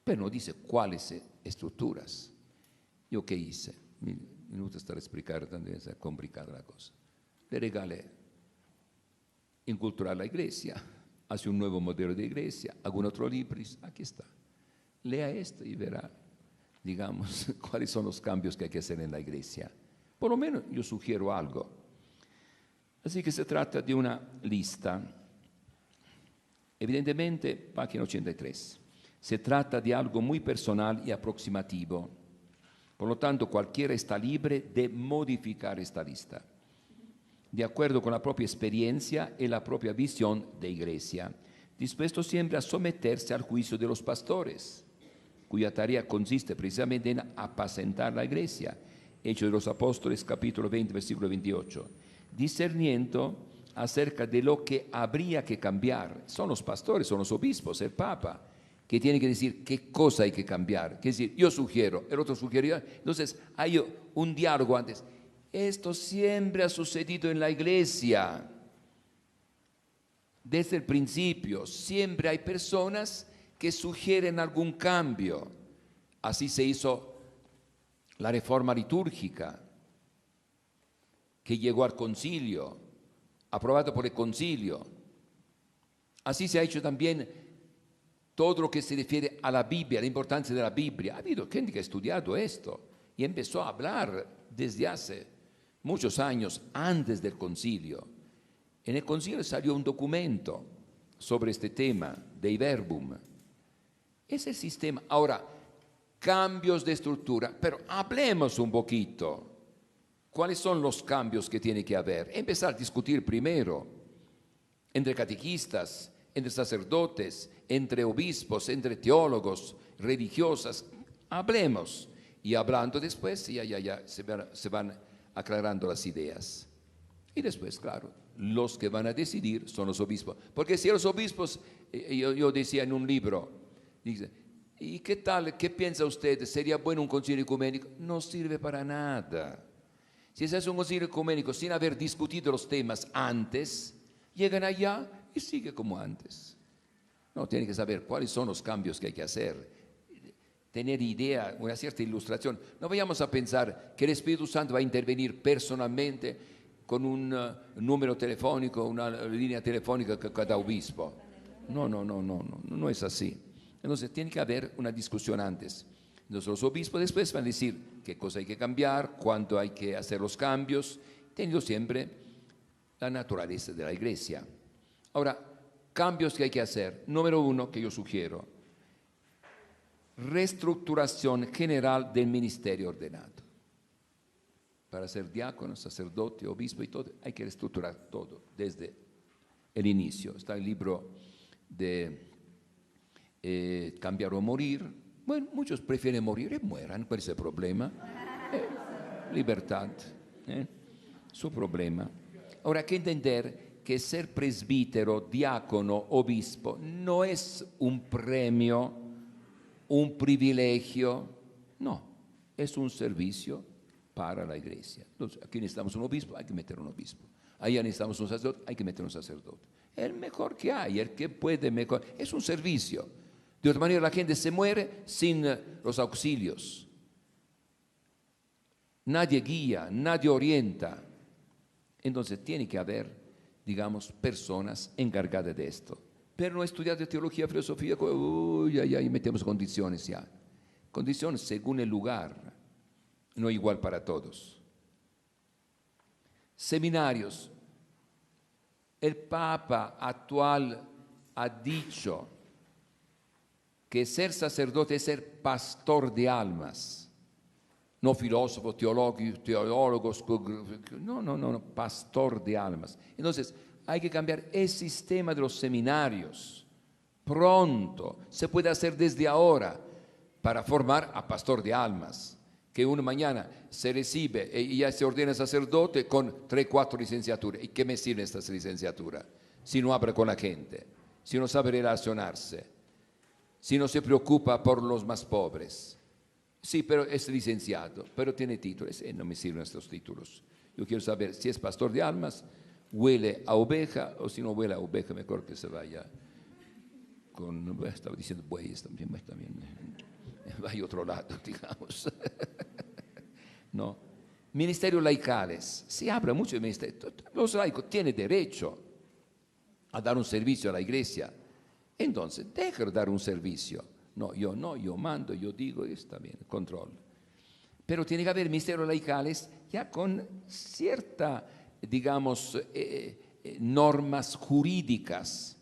pero no dice cuáles estructuras. Yo qué hice, minutos para explicar, también es complicada la cosa. Le regalé Inculturar la Iglesia, hace un nuevo modelo de iglesia, algún otro libro, aquí está. Lea esto y verá, digamos, cuáles son los cambios que hay que hacer en la iglesia. Por lo menos yo sugiero algo. Así que se trata de una lista. Evidentemente, página 83. Se trata de algo muy personal y aproximativo. Por lo tanto, cualquiera está libre de modificar esta lista, de acuerdo con la propia experiencia y la propia visión de iglesia, dispuesto siempre a someterse al juicio de los pastores, cuya tarea consiste precisamente en apacentar la iglesia. Hechos de los Apóstoles, capítulo 20, versículo 28. Discerniendo acerca de lo que habría que cambiar. Son los pastores, son los obispos, el Papa, que tiene que decir qué cosa hay que cambiar. Que decir, yo sugiero, el otro sugería. Entonces hay un diálogo antes. Esto siempre ha sucedido en la iglesia. Desde el principio, siempre hay personas que sugieren algún cambio. Así se hizo la reforma litúrgica, que llegó al concilio, aprobado por el concilio. Así se ha hecho también todo lo que se refiere a la Biblia, la importancia de la Biblia. Ha habido gente que ha estudiado esto y empezó a hablar desde hace muchos años antes del concilio. En el concilio salió un documento sobre este tema, Dei Verbum. Es el sistema. Ahora, cambios de estructura, pero hablemos un poquito. ¿Cuáles son los cambios que tiene que haber? Empezar a discutir primero entre catequistas, entre sacerdotes, entre obispos, entre teólogos, religiosas. Hablemos. Y hablando después, ya se van aclarando las ideas. Y después, claro, los que van a decidir son los obispos. Porque si los obispos, yo decía en un libro, dice, ¿y qué tal? ¿Qué piensa usted? ¿Sería bueno un concilio ecuménico? No sirve para nada. Si se hace un concilio ecuménico sin haber discutido los temas antes, llegan allá y sigue como antes. No, tiene que saber cuáles son los cambios que hay que hacer. Tener idea, una cierta ilustración. No vayamos a pensar que el Espíritu Santo va a intervenir personalmente con un número telefónico, una línea telefónica que cada obispo. No es así. Entonces tiene que haber una discusión antes. Entonces los obispos después van a decir qué cosa hay que cambiar, cuánto hay que hacer los cambios, teniendo siempre la naturaleza de la iglesia. Ahora, cambios que hay que hacer. Número uno que yo sugiero: reestructuración general del ministerio ordenado. Para ser diácono, sacerdote, obispo y todo, hay que reestructurar todo desde el inicio. Está el libro de Cambiar o Morir. Bueno, muchos prefieren morir y mueran, ¿cuál es el problema? Libertad, su problema. Ahora hay que entender que ser presbítero, diácono, obispo no es un premio, un privilegio, no, es un servicio para la iglesia. Entonces, aquí necesitamos un obispo, hay que meter un obispo. Allá necesitamos un sacerdote, hay que meter un sacerdote. El mejor que hay, el que puede mejor, es un servicio. De otra manera la gente se muere sin los auxilios. Nadie guía, nadie orienta. Entonces tiene que haber, digamos, personas encargadas de esto. Pero no estudiar de teología, filosofía, y metemos condiciones ya. Condiciones según el lugar, no igual para todos. Seminarios. El Papa actual ha dicho que ser sacerdote es ser pastor de almas, no filósofo, teólogos, no, pastor de almas. Entonces, hay que cambiar el sistema de los seminarios. Pronto, se puede hacer desde ahora para formar a pastor de almas. Que uno mañana se recibe y ya se ordena sacerdote con 3, 4 licenciaturas. ¿Y qué me sirve estas licenciaturas? Si no habla con la gente, si no sabe relacionarse, si no se preocupa por los más pobres. Sí, pero es licenciado, pero tiene títulos. No me sirven estos títulos. Yo quiero saber si es pastor de almas, huele a oveja, o si no huele a oveja, mejor que se vaya con, estaba diciendo bueyes también. Vaya a otro lado, digamos. No. Ministerios laicales. Se habla mucho de ministerios. Los laicos tienen derecho a dar un servicio a la iglesia. Entonces, déjalo dar un servicio. No, yo mando, yo digo, y está bien, control. Pero tiene que haber ministerios laicales ya con cierta, digamos, normas jurídicas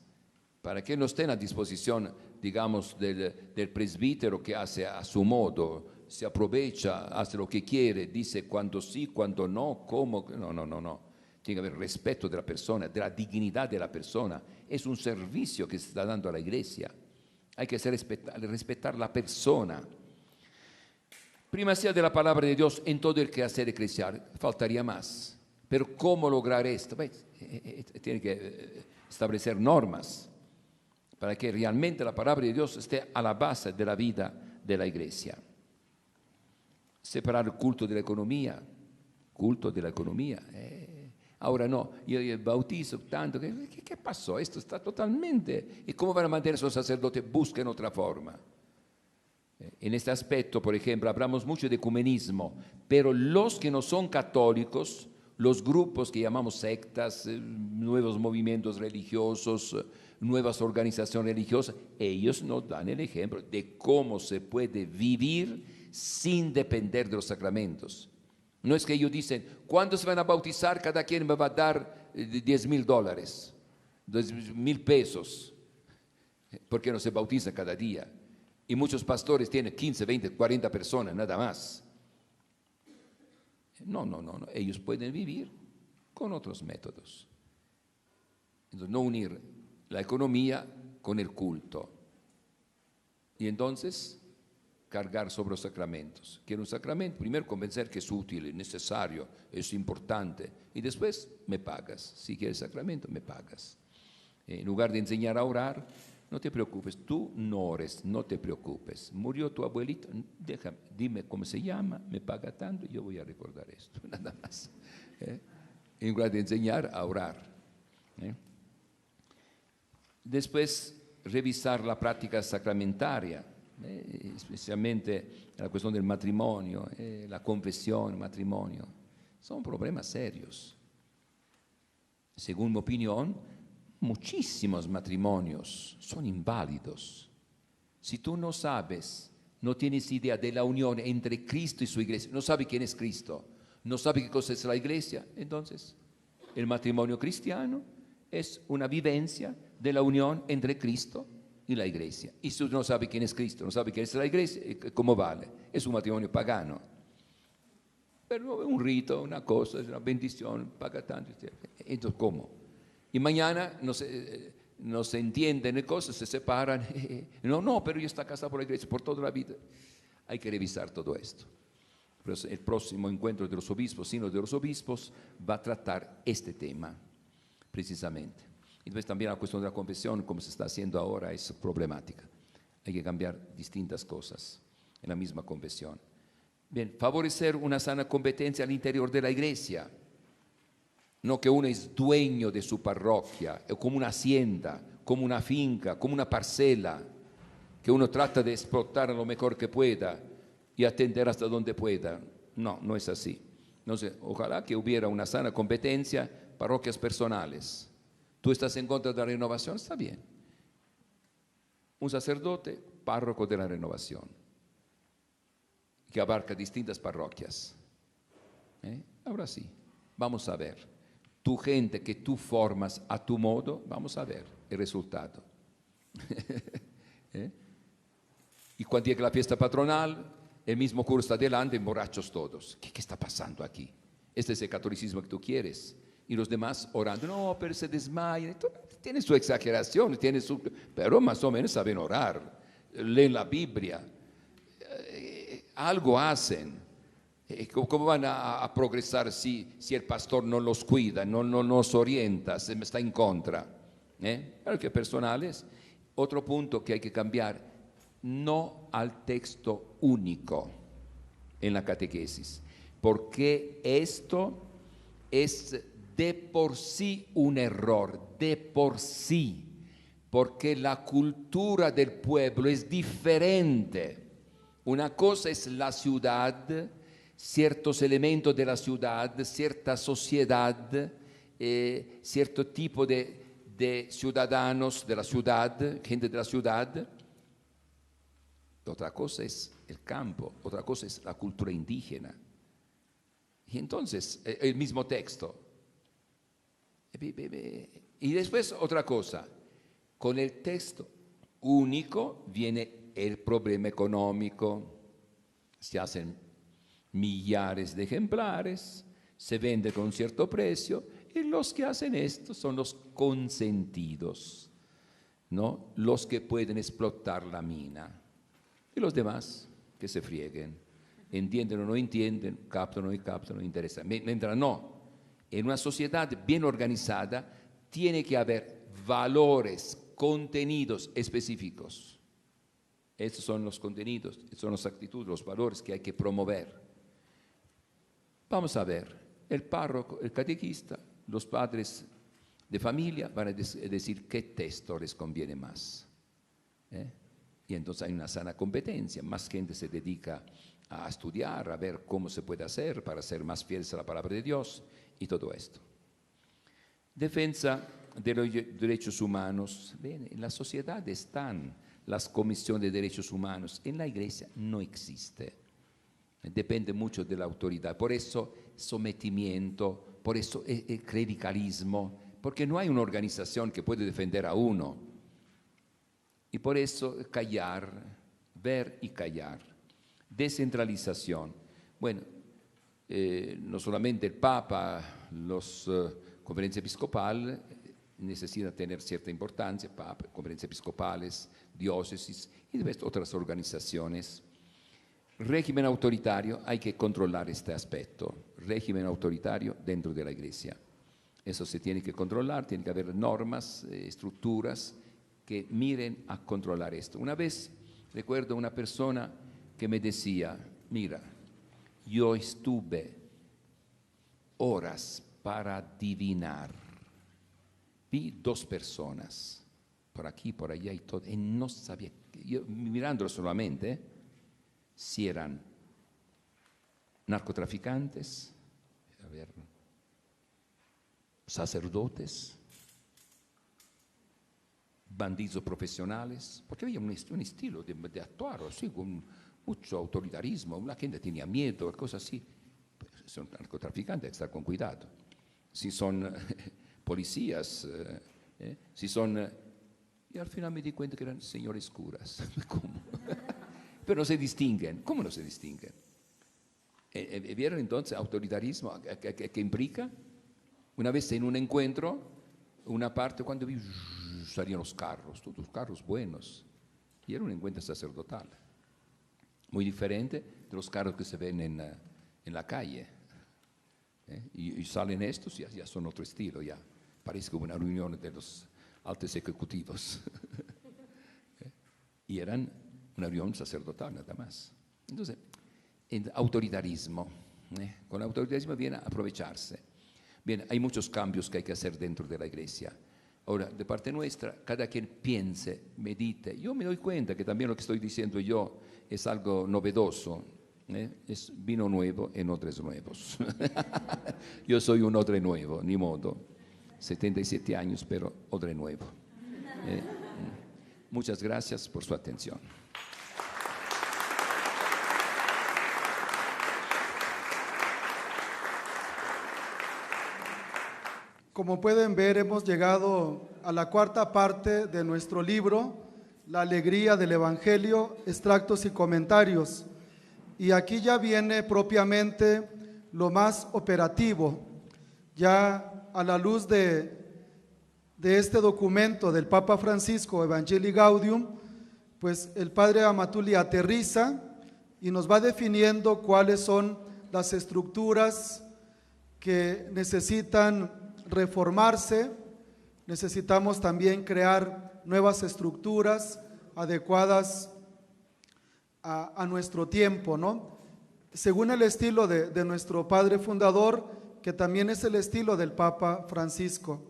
para que no estén a disposición, digamos, del presbítero que hace a su modo, se aprovecha, hace lo que quiere, dice cuándo sí, cuándo no, cómo. No. Tiene que haber respeto de la persona, de la dignidad de la persona. Es un servicio que se está dando a la iglesia. Hay que respetar la persona. Primacía de la palabra de Dios en todo el quehacer eclesial. Faltaría más. Pero ¿cómo lograr esto? Tiene que establecer normas para que realmente la palabra de Dios esté a la base de la vida de la iglesia. Separar el culto de la economía. Culto de la economía. Ahora no, yo bautizo tanto. ¿Qué pasó? Esto está totalmente... ¿Y cómo van a mantener esos sacerdotes? Busquen otra forma. En este aspecto, por ejemplo, hablamos mucho de ecumenismo, pero los que no son católicos, los grupos que llamamos sectas, nuevos movimientos religiosos, nuevas organizaciones religiosas, ellos nos dan el ejemplo de cómo se puede vivir sin depender de los sacramentos. No es que ellos dicen, ¿cuándo se van a bautizar? Cada quien me va a dar $10,000, $10,000 pesos, porque no se bautiza cada día. Y muchos pastores tienen 15, 20, 40 personas, nada más. No, ellos pueden vivir con otros métodos. Entonces, no unir la economía con el culto. Y entonces, cargar sobre los sacramentos. Quiero un sacramento, primero convencer que es útil, es necesario, es importante, y después me pagas. Si quieres sacramento, me pagas. En lugar de enseñar a orar, no te preocupes, tú no ores, no te preocupes. Murió tu abuelito, dime cómo se llama, me paga tanto, yo voy a recordar esto, nada más. En lugar de enseñar a orar. Después, revisar la práctica sacramentaria. Especialmente la cuestión del matrimonio, la confesión, el matrimonio, son problemas serios. Según mi opinión, muchísimos matrimonios son inválidos. Si tú no sabes, no tienes idea de la unión entre Cristo y su iglesia, no sabes quién es Cristo, no sabes qué cosa es la iglesia, entonces el matrimonio cristiano es una vivencia de la unión entre Cristo y la iglesia. Y si no sabe quién es Cristo, no sabe quién es la iglesia, ¿cómo vale? Es un matrimonio pagano. Pero un rito, una cosa, es una bendición, paga tanto. Entonces, ¿cómo? Y mañana no se entienden cosas, se separan. No, pero yo está casado por la iglesia por toda la vida. Hay que revisar todo esto. Pero el próximo encuentro de los obispos, sínodo de los obispos, va a tratar este tema, precisamente. Y después también la cuestión de la confesión, como se está haciendo ahora, es problemática. Hay que cambiar distintas cosas en la misma confesión. Bien, favorecer una sana competencia al interior de la iglesia. No que uno es dueño de su parroquia, es como una hacienda, como una finca, como una parcela, que uno trata de explotar lo mejor que pueda y atender hasta donde pueda. No es así. Entonces, ojalá que hubiera una sana competencia, parroquias personales. ¿Tú estás en contra de la renovación? Está bien. Un sacerdote, párroco de la renovación, que abarca distintas parroquias. Ahora sí, vamos a ver. tu gente que tú formas a tu modo, vamos a ver el resultado. ¿Eh? Y cuando llega la fiesta patronal, el mismo cura está delante, borrachos todos. ¿Qué está pasando aquí? Este es el catolicismo que tú quieres. Y los demás orando, no, pero se desmayan. Tiene su exageración, pero más o menos saben orar, leen la Biblia, algo hacen. ¿Cómo van a progresar si el pastor no los cuida, no nos orienta, se está en contra? Claro que personales. Otro punto que hay que cambiar, no al texto único en la catequesis, porque esto es de por sí un error, de por sí, porque la cultura del pueblo es diferente. Una cosa es la ciudad, ciertos elementos de la ciudad, cierta sociedad, cierto tipo de ciudadanos de la ciudad, gente de la ciudad. Otra cosa es el campo, otra cosa es la cultura indígena. Y entonces, el mismo texto. Y después otra cosa, con el texto único viene el problema económico. Se hacen millares de ejemplares, se vende con un cierto precio, y los que hacen esto son los consentidos, ¿no? Los que pueden explotar la mina. Y los demás que se frieguen, entienden o no entienden, captan o no captan, no interesa. Mientras no, en una sociedad bien organizada tiene que haber valores, contenidos específicos. Estos son los contenidos, son las actitudes, los valores que hay que promover. Vamos a ver, el párroco, el catequista, los padres de familia van a decir qué texto les conviene más. Y entonces hay una sana competencia, más gente se dedica a estudiar, a ver cómo se puede hacer para ser más fieles a la palabra de Dios y todo esto. Defensa de los derechos humanos. Bien, en la sociedad están las comisiones de derechos humanos, en la iglesia no existe. Depende mucho de la autoridad, por eso sometimiento, por eso el clericalismo, porque no hay una organización que puede defender a uno. Y por eso callar, ver y callar. Descentralización. Bueno, no solamente el Papa, las conferencias episcopales necesitan tener cierta importancia, Papa, conferencias episcopales, diócesis y después otras organizaciones. Régimen autoritario, hay que controlar este aspecto. Régimen autoritario dentro de la iglesia. Eso se tiene que controlar, tiene que haber normas, estructuras que miren a controlar esto. Una vez recuerdo una persona que me decía, mira, yo estuve horas para adivinar. Vi dos personas, por aquí, por allá y todo, y no sabía, yo mirándolo solamente, si eran narcotraficantes, a ver, sacerdotes, bandidos profesionales, porque había un estilo de actuar así, con mucho autoritarismo, la gente tenía miedo, cosas así. Si son narcotraficantes, hay que estar con cuidado. Si son policías, si son... y al final me di cuenta que eran señores curas. ¿Cómo? Pero no se distinguen. ¿Cómo no se distinguen? ¿Vieron entonces autoritarismo que implica? Una vez en un encuentro, una parte, cuando vi, salían los carros, todos los carros buenos, y era un encuentro sacerdotal, muy diferente de los carros que se ven en la calle. Y salen estos y ya son otro estilo, ya parece como una reunión de los altos ejecutivos. Y eran una reunión sacerdotal nada más. Entonces, el autoritarismo, con el autoritarismo viene a aprovecharse. Bien, hay muchos cambios que hay que hacer dentro de la iglesia. Ahora, de parte nuestra, cada quien piense, medite. Yo me doy cuenta que también lo que estoy diciendo yo es algo novedoso. Es vino nuevo en odres nuevos. Yo soy un odre nuevo, ni modo. 77 años, pero odre nuevo. Muchas gracias por su atención. Como pueden ver, hemos llegado a la cuarta parte de nuestro libro, La alegría del Evangelio, extractos y comentarios. Y aquí ya viene propiamente lo más operativo, ya a la luz de este documento del Papa Francisco, Evangelii Gaudium, pues el Padre Amatuli aterriza y nos va definiendo cuáles son las estructuras que necesitan reformarse. Necesitamos también crear nuevas estructuras adecuadas a nuestro tiempo, ¿no? Según el estilo de nuestro Padre Fundador, que también es el estilo del Papa Francisco.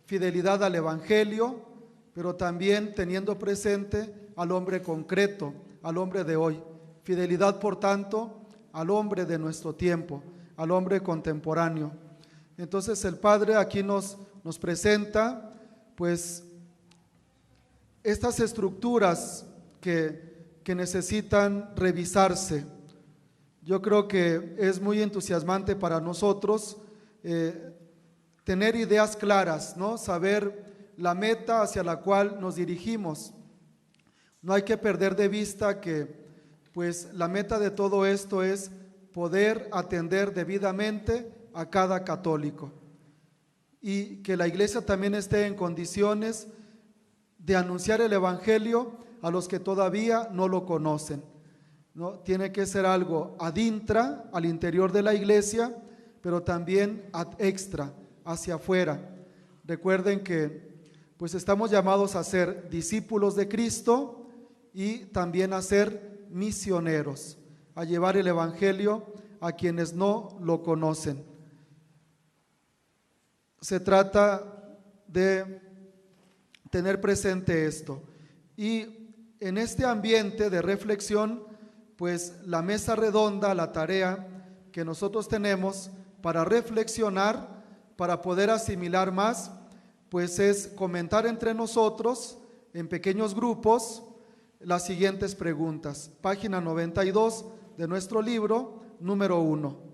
Fidelidad al Evangelio, pero también teniendo presente al hombre concreto, al hombre de hoy. Fidelidad, por tanto, al hombre de nuestro tiempo, al hombre contemporáneo. Entonces el Padre aquí nos presenta pues estas estructuras que necesitan revisarse. Yo creo que es muy entusiasmante para nosotros tener ideas claras, ¿no? Saber la meta hacia la cual nos dirigimos. No hay que perder de vista que pues la meta de todo esto es poder atender debidamente a cada católico y que la Iglesia también esté en condiciones de anunciar el Evangelio a los que todavía no lo conocen, ¿no? Tiene que ser algo ad intra, al interior de la Iglesia, pero también ad extra, hacia afuera. Recuerden que pues estamos llamados a ser discípulos de Cristo y también a ser misioneros, a llevar el Evangelio a quienes no lo conocen. Se trata de tener presente esto. Y en este ambiente de reflexión, pues la mesa redonda, la tarea que nosotros tenemos para reflexionar, para poder asimilar más, pues es comentar entre nosotros en pequeños grupos las siguientes preguntas. Página 92 de nuestro libro, número 1.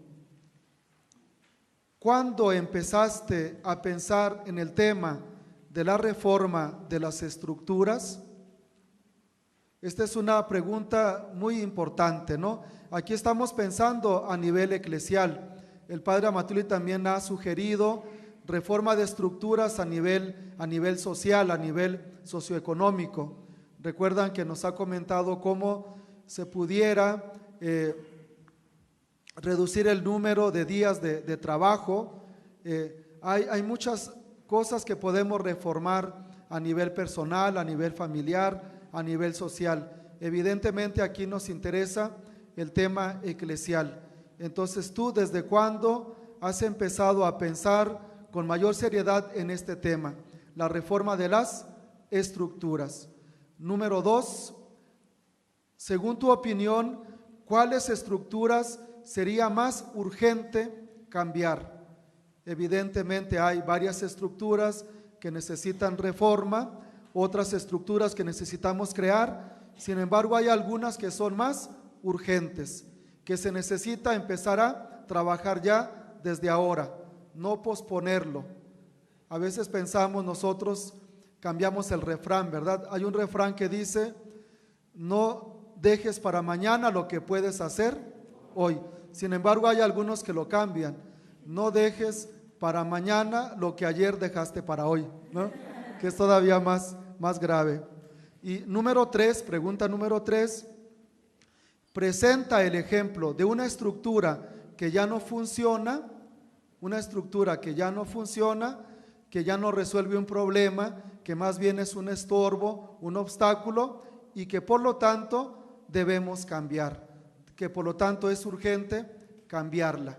¿Cuándo empezaste a pensar en el tema de la reforma de las estructuras? Esta es una pregunta muy importante, ¿no? Aquí estamos pensando a nivel eclesial. El Padre Amatuli también ha sugerido reforma de estructuras a nivel social, a nivel socioeconómico. Recuerdan que nos ha comentado cómo se pudiera reducir el número de días de trabajo. Hay muchas cosas que podemos reformar a nivel personal, a nivel familiar, a nivel social. Evidentemente aquí nos interesa el tema eclesial. Entonces, ¿tú desde cuándo has empezado a pensar con mayor seriedad en este tema? La reforma de las estructuras. Número 2, según tu opinión, ¿cuáles estructuras sería más urgente cambiar? Evidentemente hay varias estructuras que necesitan reforma, otras estructuras que necesitamos crear. Sin embargo, hay algunas que son más urgentes, que se necesita empezar a trabajar ya desde ahora, no posponerlo. A veces pensamos nosotros, cambiamos el refrán, ¿verdad? Hay un refrán que dice, no dejes para mañana lo que puedes hacer hoy. Sin embargo, hay algunos que lo cambian, no dejes para mañana lo que ayer dejaste para hoy, ¿no? Que es todavía más grave. Y número 3, pregunta número 3, presenta el ejemplo de una estructura que ya no funciona, que ya no resuelve un problema, que más bien es un estorbo, un obstáculo y que por lo tanto debemos cambiar, que por lo tanto es urgente cambiarla.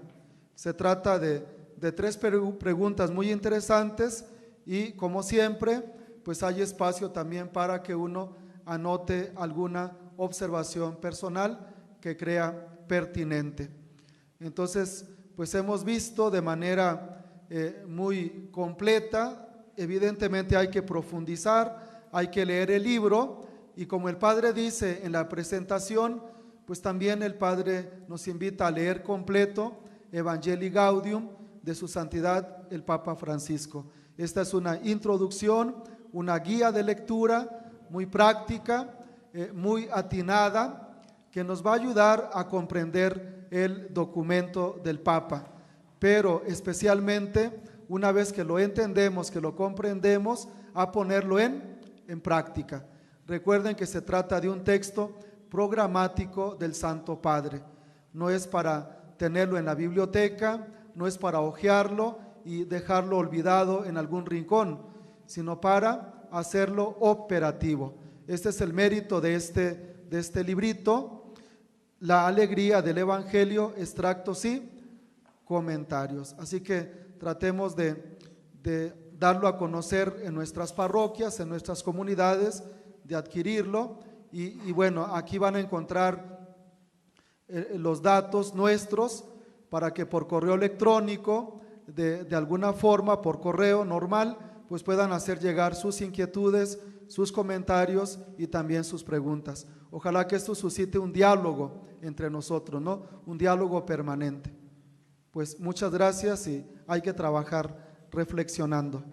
Se trata de 3 preguntas muy interesantes y como siempre, pues hay espacio también para que uno anote alguna observación personal que crea pertinente. Entonces, pues hemos visto de manera muy completa, evidentemente hay que profundizar, hay que leer el libro y como el Padre dice en la presentación, pues también el Padre nos invita a leer completo Evangelii Gaudium de su santidad el Papa Francisco. Esta es una introducción, una guía de lectura muy práctica, muy atinada, que nos va a ayudar a comprender el documento del Papa, pero especialmente una vez que lo entendemos, que lo comprendemos, a ponerlo en práctica. Recuerden que se trata de un texto programático del Santo Padre. No es para tenerlo en la biblioteca, no es para hojearlo y dejarlo olvidado en algún rincón, sino para hacerlo operativo. Este es el mérito de este librito, La alegría del Evangelio, extractos y comentarios. Así que tratemos de darlo a conocer en nuestras parroquias, en nuestras comunidades, de adquirirlo y bueno, aquí van a encontrar los datos nuestros para que por correo electrónico, de alguna forma, por correo normal, pues puedan hacer llegar sus inquietudes, sus comentarios y también sus preguntas. Ojalá que esto suscite un diálogo entre nosotros, ¿no? Un diálogo permanente. Pues muchas gracias y hay que trabajar reflexionando.